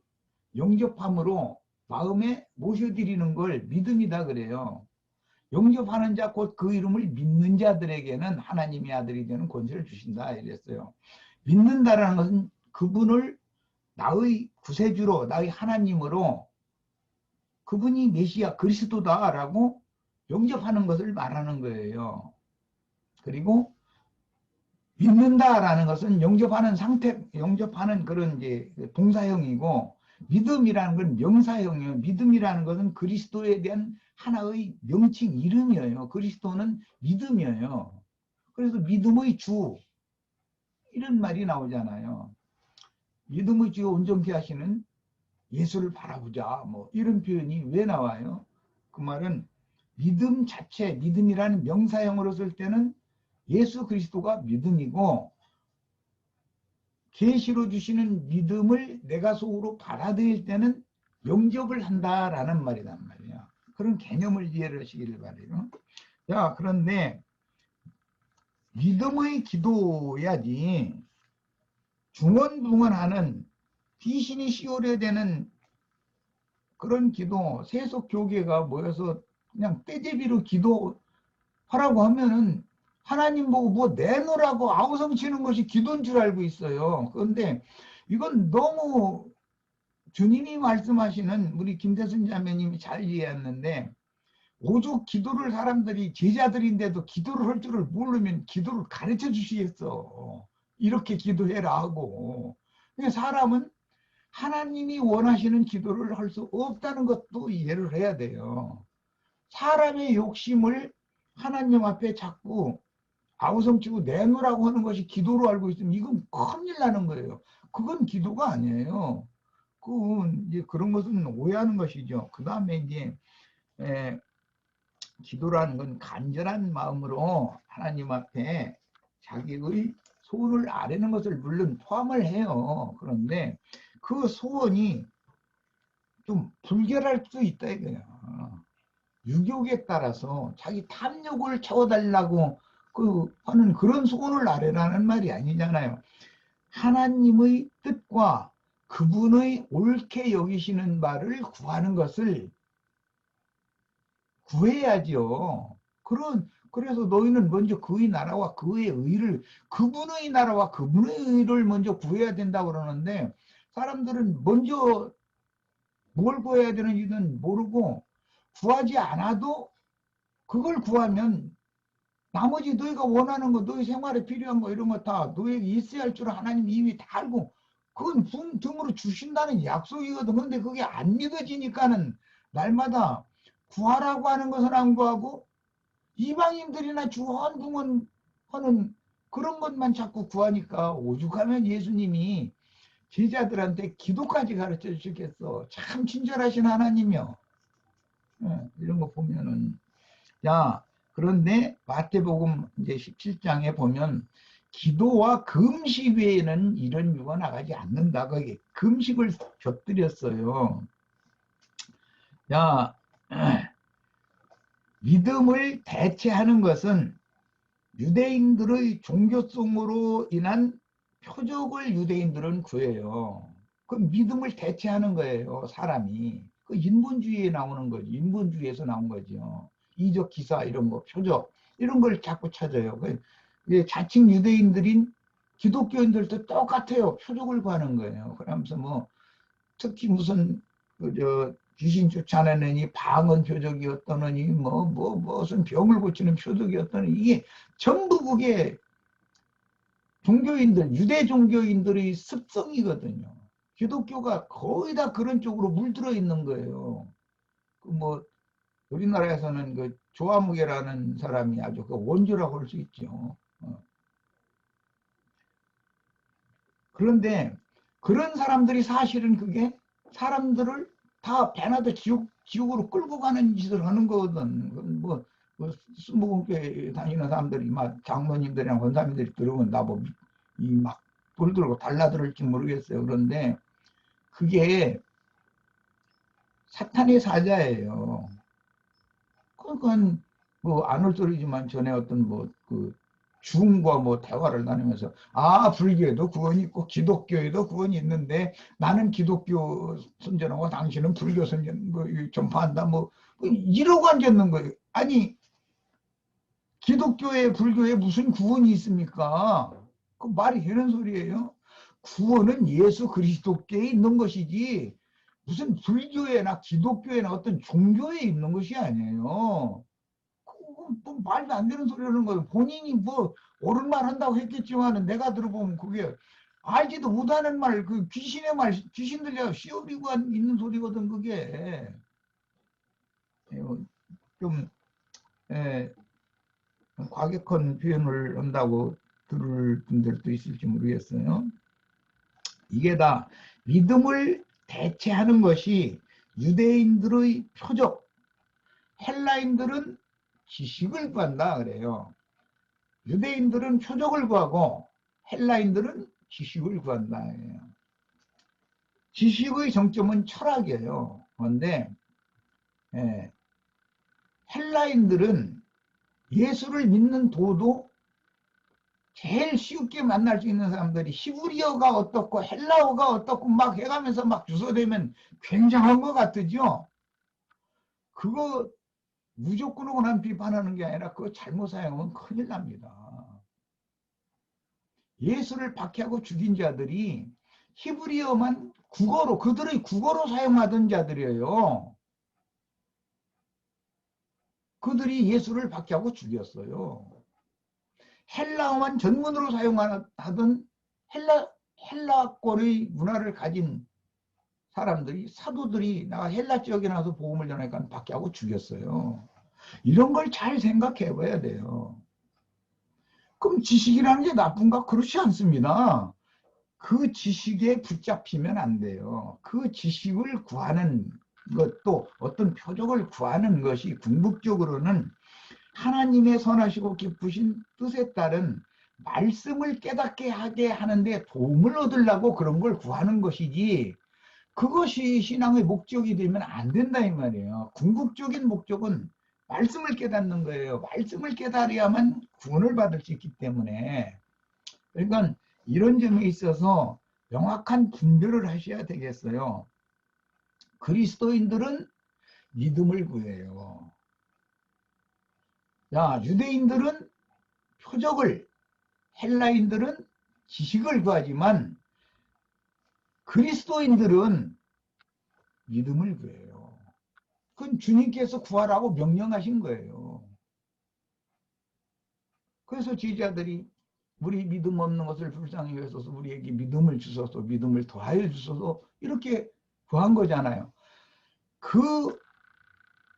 F: 영접함으로 마음에 모셔드리는 걸 믿음이다 그래요. 영접하는 자, 곧 그 이름을 믿는 자들에게는 하나님의 아들이 되는 권세를 주신다 이랬어요. 믿는다라는 것은 그분을 나의 구세주로, 나의 하나님으로, 그분이 메시아 그리스도다라고 영접하는 것을 말하는 거예요. 그리고 믿는다라는 것은 영접하는 상태, 영접하는 그런 이제 동사형이고, 믿음이라는 건 명사형이에요. 믿음이라는 것은 그리스도에 대한 하나의 명칭 이름이에요. 그리스도는 믿음이에요. 그래서 믿음의 주 이런 말이 나오잖아요. 믿음의 주 온전케 하시는 예수를 바라보자, 뭐 이런 표현이 왜 나와요? 그 말은 믿음 자체, 믿음이라는 명사형으로 쓸 때는 예수 그리스도가 믿음이고, 계시로 주시는 믿음을 내가 속으로 받아들일 때는 영접을 한다라는 말이란 말이야. 그런 개념을 이해를 하시기를 바라요. 자, 그런데 믿음의 기도야지 중언부언하는 귀신이 씌우려 되는 그런 기도, 세속 교계가 모여서 그냥 떼제비로 기도하라고 하면은 하나님 보고 뭐 내놓으라고 아우성치는 것이 기도인 줄 알고 있어요. 그런데 이건 너무 주님이 말씀하시는 우리 김대순 자매님이 잘 이해했는데 오죽 기도를 사람들이 제자들인데도 기도를 할 줄을 모르면 기도를 가르쳐 주시겠어. 이렇게 기도해라 하고. 그러니까 사람은 하나님이 원하시는 기도를 할 수 없다는 것도 이해를 해야 돼요. 사람의 욕심을 하나님 앞에 자꾸 아우성치고 내놓으라고 하는 것이 기도로 알고 있으면 이건 큰일 나는 거예요. 그건 기도가 아니에요. 그건 이제 그런 것은 오해하는 것이죠. 그 다음에 이제 기도라는 건 간절한 마음으로 하나님 앞에 자기의 소원을 아뢰는 것을 물론 포함을 해요. 그런데 그 소원이 좀 불결할 수 있다 이거야. 유교에 따라서 자기 탐욕을 채워달라고 하는 그런 소원을 아뢰라는 말이 아니잖아요. 하나님의 뜻과 그분의 옳게 여기시는 바를 구하는 것을 구해야죠. 그래서 너희는 먼저 그의 나라와 그의 의를, 그분의 나라와 그분의 의를 먼저 구해야 된다고 그러는데 사람들은 먼저 뭘 구해야 되는지는 모르고 구하지 않아도 그걸 구하면 나머지 너희가 원하는 거, 너희 생활에 필요한 거 이런 거 다 너희에게 있어야 할 줄 하나님 이미 다 알고 그건 등으로 주신다는 약속이거든. 근데 그게 안 믿어지니까는 날마다 구하라고 하는 것은 안 구하고 이방인들이나 주헌붕은 하는 그런 것만 자꾸 구하니까 오죽하면 예수님이 제자들한테 기도까지 가르쳐 주시겠어. 참 친절하신 하나님이요. 이런 거 보면은 그런데 마태복음 이제 17장에 보면 기도와 금식 외에는 이런 유가 나가지 않는다. 거기 금식을 곁들였어요. 믿음을 대체하는 것은 유대인들의 종교성으로 인한 표적을 유대인들은 구해요. 그 믿음을 대체하는 거예요, 사람이. 그 인본주의에 나오는 거지. 인본주의에서 나온 거죠. 이적 기사 이런 거, 표적 이런 걸 자꾸 찾아요. 자칭 유대인들인 기독교인들도 똑같아요. 표적을 구하는 거예요. 그러면서 뭐 특히 무슨 귀신 쫓아내느니 방언 표적이었더니 무슨 병을 고치는 표적이었더니 이게 전부 그게 종교인들, 유대 종교인들의 습성이거든요. 기독교가 거의 다 그런 쪽으로 물들어 있는 거예요. 우리나라에서는 그 조아무개라는 사람이 아주 그 원조라고 할 수 있죠. 그런데 그런 사람들이 사실은 그게 사람들을 다 배나다 지옥으로 끌고 가는 짓을 하는 거거든. 수목원교회 다니는 사람들이 막 장로님들이랑 권사님들이 들으면 막 돌들고 달라들을지 모르겠어요. 그런데 그게 사탄의 사자예요. 그건 안 올 소리지만 전에 어떤 중과 대화를 나누면서 불교에도 구원이 있고 기독교에도 구원이 있는데 나는 기독교 선전하고 당신은 불교 선전 전파한다 이러고 앉았는 거예요. 아니 기독교에 불교에 무슨 구원이 있습니까? 그 말이 되는 소리예요. 구원은 예수 그리스도께 있는 것이지 무슨 불교에나 기독교에나 어떤 종교에 있는 것이 아니에요. 말도 안 되는 소리 하는 거예요. 본인이 옳은 말 한다고 했겠지만 내가 들어보면 그게 알지도 못하는 말, 그 귀신의 말, 귀신 들려 씌어비고 있는 소리거든 그게. 좀 과격한 표현을 한다고 들을 분들도 있을지 모르겠어요. 이게 다 믿음을 대체하는 것이 유대인들의 표적, 헬라인들은 지식을 구한다 그래요. 유대인들은 표적을 구하고 헬라인들은 지식을 구한다. 지식의 정점은 철학이에요. 그런데 헬라인들은 예수를 믿는 도도 제일 쉽게 만날 수 있는 사람들이 히브리어가 어떻고 헬라어가 어떻고 막 해가면서 막 주소되면 굉장한 것 같으죠. 그거 무조건 난 비판하는 게 아니라 그거 잘못 사용하면 큰일 납니다. 예수를 박해하고 죽인 자들이 히브리어만 국어로, 그들의 국어로 사용하던 자들이에요. 그들이 예수를 박해하고 죽였어요. 헬라어만 전문으로 사용하던 헬라권의 문화를 가진 사람들이, 사도들이 나가 헬라 지역에 나와서 복음을 전하니까 박해하고 죽였어요. 이런 걸 잘 생각해 봐야 돼요. 그럼 지식이라는 게 나쁜가? 그렇지 않습니다. 그 지식에 붙잡히면 안 돼요. 그 지식을 구하는 것도, 어떤 표적을 구하는 것이 궁극적으로는 하나님의 선하시고 기쁘신 뜻에 따른 말씀을 깨닫게 하게 하는데 도움을 얻으려고 그런 걸 구하는 것이지, 그것이 신앙의 목적이 되면 안 된다 이 말이에요. 궁극적인 목적은 말씀을 깨닫는 거예요. 말씀을 깨달아야만 구원을 받을 수 있기 때문에. 그러니까 이런 점에 있어서 명확한 분별을 하셔야 되겠어요. 그리스도인들은 믿음을 구해요. 자, 유대인들은 표적을, 헬라인들은 지식을 구하지만 그리스도인들은 믿음을 구해요. 그건 주님께서 구하라고 명령하신 거예요. 그래서 제자들이 우리 믿음 없는 것을 불쌍히 여기소서, 우리에게 믿음을 주소서, 믿음을 더하여 주소서, 이렇게 구한 거잖아요. 그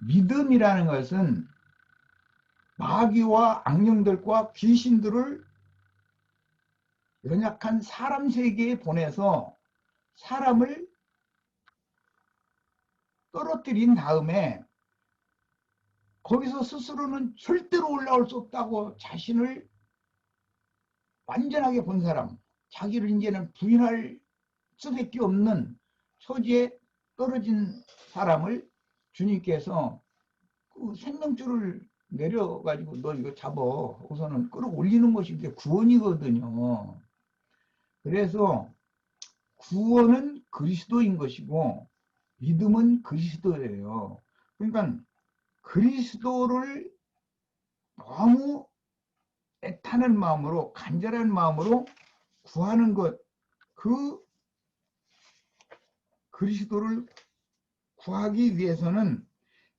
F: 믿음이라는 것은 마귀와 악령들과 귀신들을 연약한 사람 세계에 보내서 사람을 떨어뜨린 다음에 거기서 스스로는 절대로 올라올 수 없다고 자신을 완전하게 본 사람, 자기를 이제는 부인할 수밖에 없는 처지에 떨어진 사람을 주님께서 그 생명줄을 내려가지고 너 이거 잡어 우선은 끌어올리는 것이 이게 구원이거든요. 그래서 구원은 그리스도인 것이고 믿음은 그리스도예요. 그러니까 그리스도를 너무 애타는 마음으로, 간절한 마음으로 구하는 것, 그 그리스도를 구하기 위해서는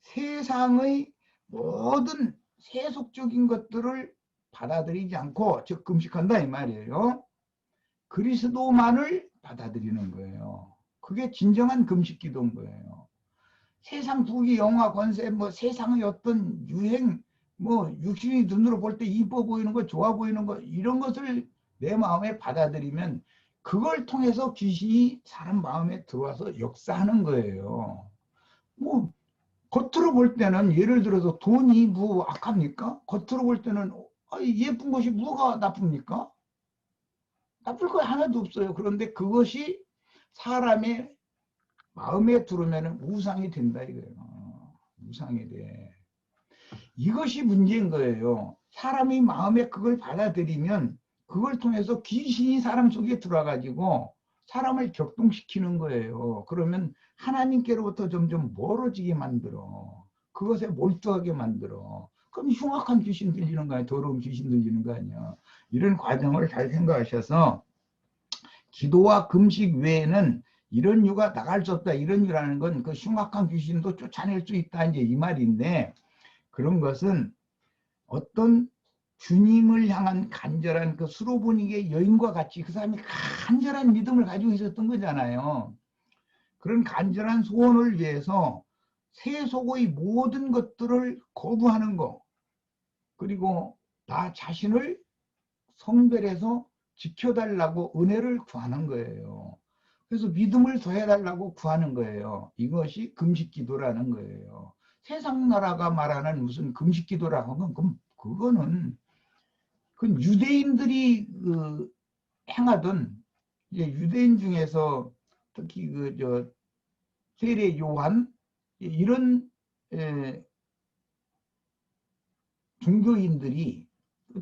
F: 세상의 모든 세속적인 것들을 받아들이지 않고, 즉 금식한다 이 말이에요. 그리스도만을 받아들이는 거예요. 그게 진정한 금식 기도인 거예요. 세상 부귀 영화 권세, 뭐 세상의 어떤 유행, 뭐 육신의 눈으로 볼 때 이뻐 보이는 거, 좋아 보이는 거, 이런 것을 내 마음에 받아들이면 그걸 통해서 귀신이 사람 마음에 들어와서 역사하는 거예요. 뭐 겉으로 볼 때는, 예를 들어서 돈이 뭐 악합니까? 겉으로 볼 때는 예쁜 것이 뭐가 나쁩니까? 나쁠 거 하나도 없어요. 그런데 그것이 사람의 마음에 들으면 우상이 된다 이거예요. 우상이 돼. 이것이 문제인 거예요. 사람이 마음에 그걸 받아들이면 그걸 통해서 귀신이 사람 속에 들어와가지고 사람을 격동시키는 거예요. 그러면 하나님께로부터 점점 멀어지게 만들어. 그것에 몰두하게 만들어. 그럼 흉악한 귀신 들리는 거 아니야? 더러운 귀신 들리는 거 아니야? 이런 과정을 잘 생각하셔서 기도와 금식 외에는 이런 유가 나갈 수 없다. 이런 유라는 건 그 흉악한 귀신도 쫓아낼 수 있다. 이제 이 말인데, 그런 것은 어떤 주님을 향한 간절한 그 수로보니게 여인과 같이 그 사람이 간절한 믿음을 가지고 있었던 거잖아요. 그런 간절한 소원을 위해서 세속의 모든 것들을 거부하는 거, 그리고 나 자신을 성별해서 지켜달라고 은혜를 구하는 거예요. 그래서 믿음을 더해달라고 구하는 거예요. 이것이 금식기도라는 거예요. 세상 나라가 말하는 무슨 금식기도라고 하면 그거는 그 유대인들이 행하던 이제 유대인 중에서 특히 세례 요한 이런 종교인들이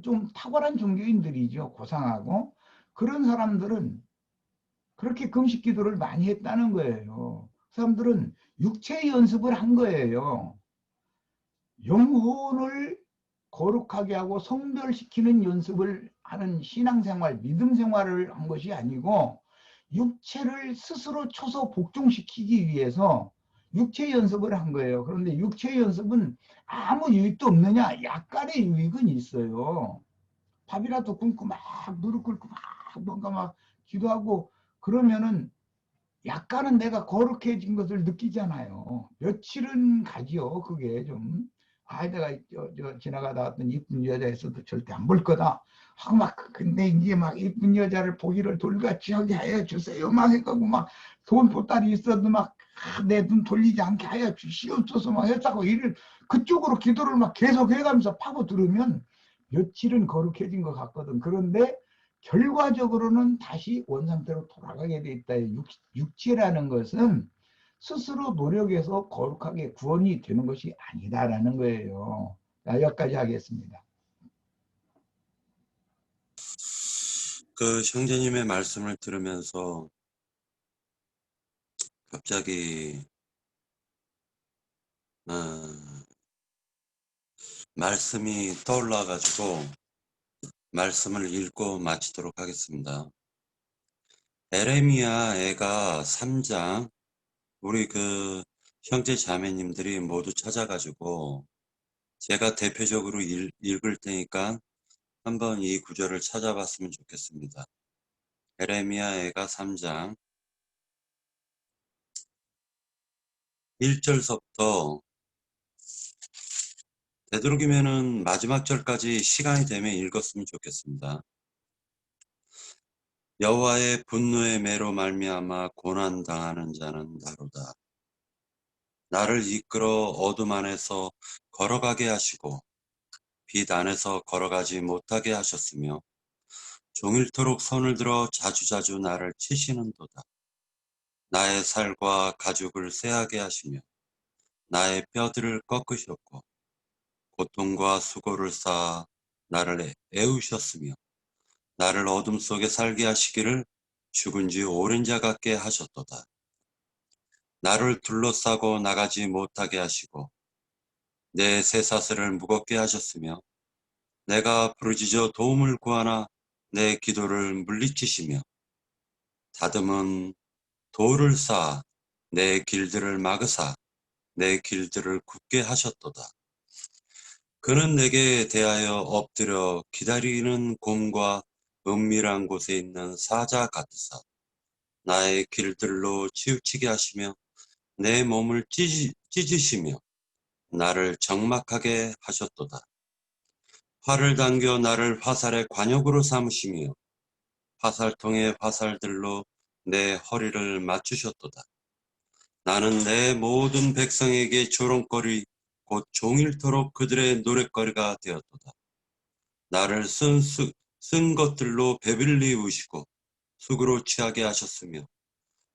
F: 좀 탁월한 종교인들이죠. 고상하고 그런 사람들은 그렇게 금식 기도를 많이 했다는 거예요. 그 사람들은 육체 연습을 한 거예요. 영혼을 거룩하게 하고 성별시키는 연습을 하는 신앙생활, 믿음 생활을 한 것이 아니고 육체를 스스로 쳐서 복종시키기 위해서 육체 연습을 한 거예요. 그런데 육체 연습은 아무 유익도 없느냐? 약간의 유익은 있어요. 밥이라도 굶고 막 무릎 꿇고 막 뭔가 막 기도하고 그러면은 약간은 내가 거룩해진 것을 느끼잖아요. 며칠은 가지요. 그게 좀. 아, 내가 지나가다 왔던 이쁜 여자 있어도 절대 안 볼 거다. 하고 막, 근데 이제 막 이쁜 여자를 보기를 돌같이 하게 하여 주세요. 막 해가고 막 돈 보따리 있어도 막 내 눈 돌리지 않게 하여 주시옵소서 막 했다고 일을 그쪽으로 기도를 막 계속 해가면서 파고 들으면 며칠은 거룩해진 것 같거든. 그런데 결과적으로는 다시 원상태로 돌아가게 돼 있다. 육체라는 것은 스스로 노력해서 거룩하게 구원이 되는 것이 아니다라는 거예요. 여기까지 하겠습니다.
B: 그 형제님의 말씀을 들으면서 갑자기 말씀이 떠올라가지고 말씀을 읽고 마치도록 하겠습니다. 에레미야 애가 3장 우리 그 형제 자매님들이 모두 찾아가지고 제가 대표적으로 읽을 테니까 한번 이 구절을 찾아봤으면 좋겠습니다. 에레미야 애가 3장 1절서부터 되도록이면은 마지막 절까지 시간이 되면 읽었으면 좋겠습니다. 여호와의 분노의 매로 말미암아 고난당하는 자는 나로다. 나를 이끌어 어둠 안에서 걸어가게 하시고 빛 안에서 걸어가지 못하게 하셨으며 종일토록 손을 들어 자주자주 나를 치시는도다. 나의 살과 가죽을 쇠하게 하시며 나의 뼈들을 꺾으셨고 고통과 수고를 쌓아 나를 애우셨으며 나를 어둠 속에 살게 하시기를 죽은 지 오랜 자 같게 하셨도다. 나를 둘러싸고 나가지 못하게 하시고 내 쇠사슬을 무겁게 하셨으며 내가 부르짖어 도움을 구하나 내 기도를 물리치시며 다듬은 돌을 쌓아 내 길들을 막으사 내 길들을 굳게 하셨도다. 그는 내게 대하여 엎드려 기다리는 곰과 은밀한 곳에 있는 사자 같으사 나의 길들로 치우치게 하시며 내 몸을 찢으시며 나를 적막하게 하셨도다. 활을 당겨 나를 화살의 관역으로 삼으시며 화살통의 화살들로 내 허리를 맞추셨도다. 나는 내 모든 백성에게 조롱거리 곧 종일토록 그들의 노랫거리가 되었도다. 나를 쓴 것들로 배불리우시고 숙으로 취하게 하셨으며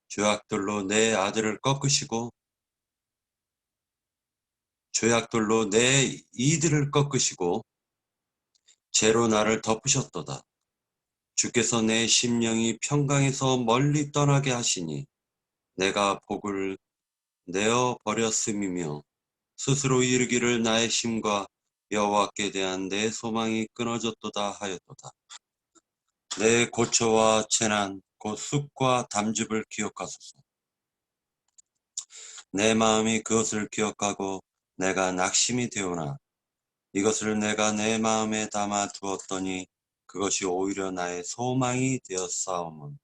B: 조약돌로 내 아들을 꺾으시고 조약돌로 내 이들을 꺾으시고 재로 나를 덮으셨도다. 주께서 내 심령이 평강에서 멀리 떠나게 하시니 내가 복을 내어 버렸음이며 스스로 이르기를 나의 심과 여호와께 대한 내 소망이 끊어졌도다 하였도다. 내 고초와 재난 곧 쑥과 담즙을 기억하소서. 내 마음이 그것을 기억하고 내가 낙심이 되오나 이것을 내가 내 마음에 담아 두었더니 그것이 오히려 나의 소망이 되었사오면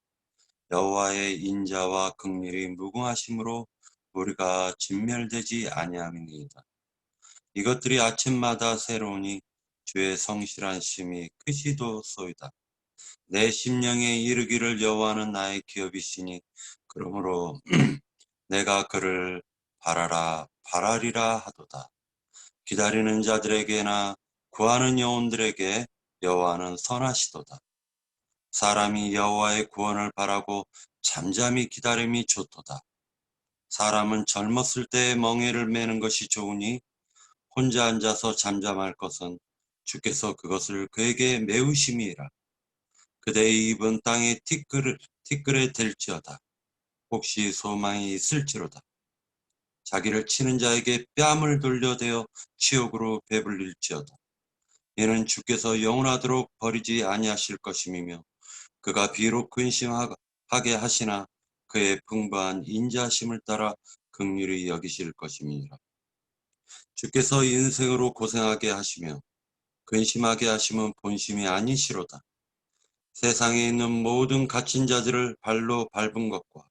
B: 여호와의 인자와 긍휼이 무궁하심으로 우리가 진멸되지 아니함이니이다. 이것들이 아침마다 새로우니 주의 성실한 심이 크시도소이다. 내 심령에 이르기를 여호와는 나의 기업이시니 그러므로 내가 그를 바라리라 하도다. 기다리는 자들에게나 구하는 영혼들에게 여호와는 선하시도다. 사람이 여호와의 구원을 바라고 잠잠히 기다림이 좋도다. 사람은 젊었을 때에 멍에를 매는 것이 좋으니 혼자 앉아서 잠잠할 것은 주께서 그것을 그에게 메우심이라. 그대의 입은 땅에 티끌에 댈지어다. 혹시 소망이 있을지로다. 자기를 치는 자에게 뺨을 돌려대어 치욕으로 배불릴지어다. 이는 주께서 영원하도록 버리지 아니하실 것임이며 그가 비록 근심하게 하시나 그의 풍부한 인자심을 따라 긍휼히 여기실 것임이니라. 주께서 인생으로 고생하게 하시며 근심하게 하심은 본심이 아니시로다. 세상에 있는 모든 갇힌 자들을 발로 밟은 것과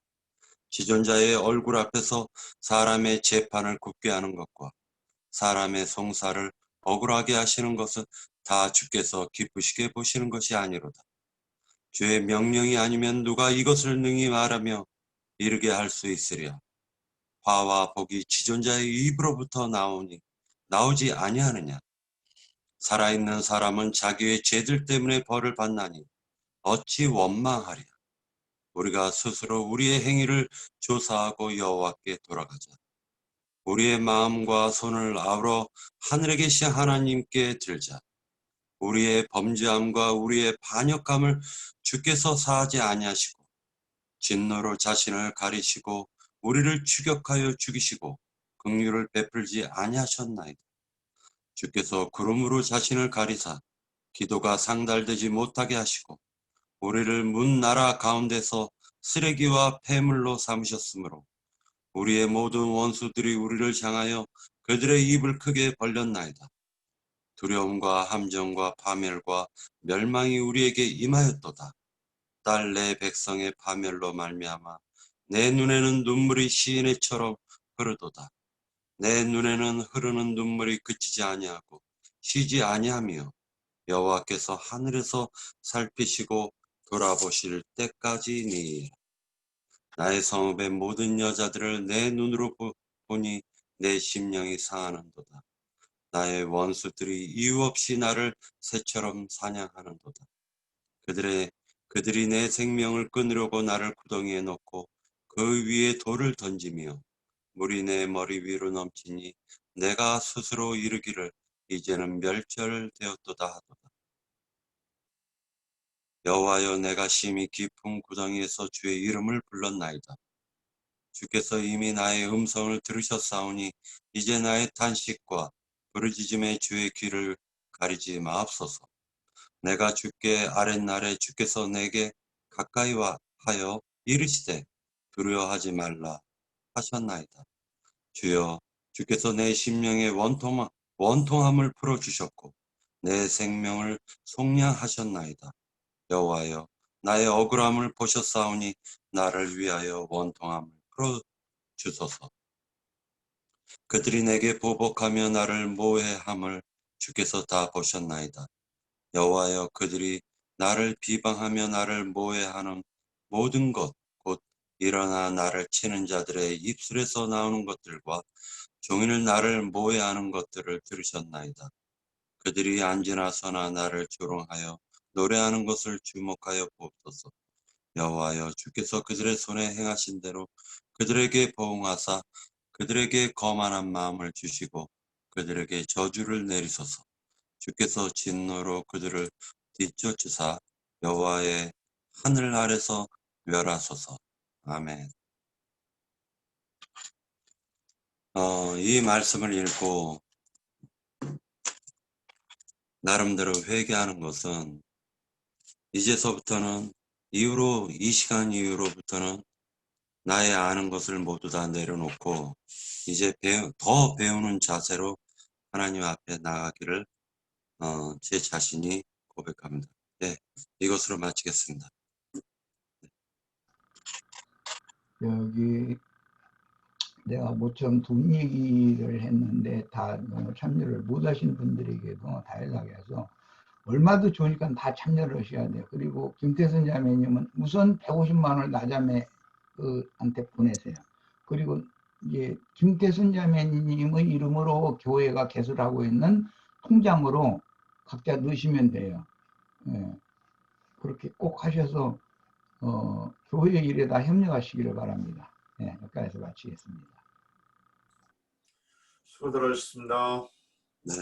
B: 지존자의 얼굴 앞에서 사람의 재판을 굳게 하는 것과 사람의 송사를 억울하게 하시는 것은 다 주께서 기쁘시게 보시는 것이 아니로다. 주의 명령이 아니면 누가 이것을 능히 말하며 이르게 할 수 있으랴. 화와 복이 지존자의 입으로부터 나오지 아니하느냐. 살아있는 사람은 자기의 죄들 때문에 벌을 받나니 어찌 원망하랴. 우리가 스스로 우리의 행위를 조사하고 여호와께 돌아가자. 우리의 마음과 손을 아우러 하늘에 계신 하나님께 들자. 우리의 범죄함과 우리의 반역함을 주께서 사하지 아니하시고 진노로 자신을 가리시고 우리를 추격하여 죽이시고 긍휼을 베풀지 아니하셨나이다. 주께서 구름으로 자신을 가리사 기도가 상달되지 못하게 하시고 우리를 문 나라 가운데서 쓰레기와 폐물로 삼으셨으므로 우리의 모든 원수들이 우리를 향하여 그들의 입을 크게 벌렸나이다. 두려움과 함정과 파멸과 멸망이 우리에게 임하였도다. 딸 내 백성의 파멸로 말미암아 내 눈에는 눈물이 시인의처럼 흐르도다. 내 눈에는 흐르는 눈물이 그치지 아니하고 쉬지 아니하며 여호와께서 하늘에서 살피시고 돌아보실 때까지니. 나의 성읍의 모든 여자들을 내 눈으로 보니 내 심령이 상하는도다. 나의 원수들이 이유 없이 나를 새처럼 사냥하는도다. 그들이 내 생명을 끊으려고 나를 구덩이에 넣고 그 위에 돌을 던지며 물이 내 머리 위로 넘치니 내가 스스로 이르기를 이제는 멸절되었도다 하도다. 여호와여, 내가 심히 깊은 구덩이에서 주의 이름을 불렀나이다. 주께서 이미 나의 음성을 들으셨사오니 이제 나의 탄식과 부르짖음에 주의 귀를 가리지 마옵소서. 내가 주께 아랫날에 주께서 내게 가까이 하여 이르시되 두려워하지 말라 하셨나이다. 주여, 주께서 내 심령의 원통함을 풀어주셨고 내 생명을 속량하셨나이다. 여호와여, 나의 억울함을 보셨사오니 나를 위하여 원통함을 풀어주소서. 그들이 내게 보복하며 나를 모해함을 주께서 다 보셨나이다. 여호와여, 그들이 나를 비방하며 나를 모해하는 모든 것, 곧 일어나 나를 치는 자들의 입술에서 나오는 것들과 종일 나를 모해하는 것들을 들으셨나이다. 그들이 앉으나 서나 나를 조롱하여 노래하는 것을 주목하여 보옵소서. 여호와여, 주께서 그들의 손에 행하신 대로 그들에게 보응하사 그들에게 거만한 마음을 주시고 그들에게 저주를 내리소서. 주께서 진노로 그들을 뒤쫓으사 여호와의 하늘 아래서 멸하소서. 아멘. 이 말씀을 읽고 나름대로 회개하는 것은 이제서부터는 이 시간 이후로부터는 나의 아는 것을 모두 다 내려놓고 이제 더 배우는 자세로 하나님 앞에 나가기를 제 자신이 고백합니다. 네, 이것으로 마치겠습니다.
F: 여기 내가 모처럼 돈 얘기를 했는데 다 참여를 못 하신 분들에게도 다 연락해서 얼마도 좋으니까 다 참여를 하셔야 돼요. 그리고 김태선 자매님은 우선 150만 원을 나자매한테 보내세요. 그리고 이제 김태선 자매님의 이름으로 교회가 개설하고 있는 통장으로 각자 넣으시면 돼요. 예. 그렇게 꼭 하셔서 교회 일에 다 협력하시기를 바랍니다. 네, 여기까지서 마치겠습니다.
A: 수고들 하셨습니다.
B: 네.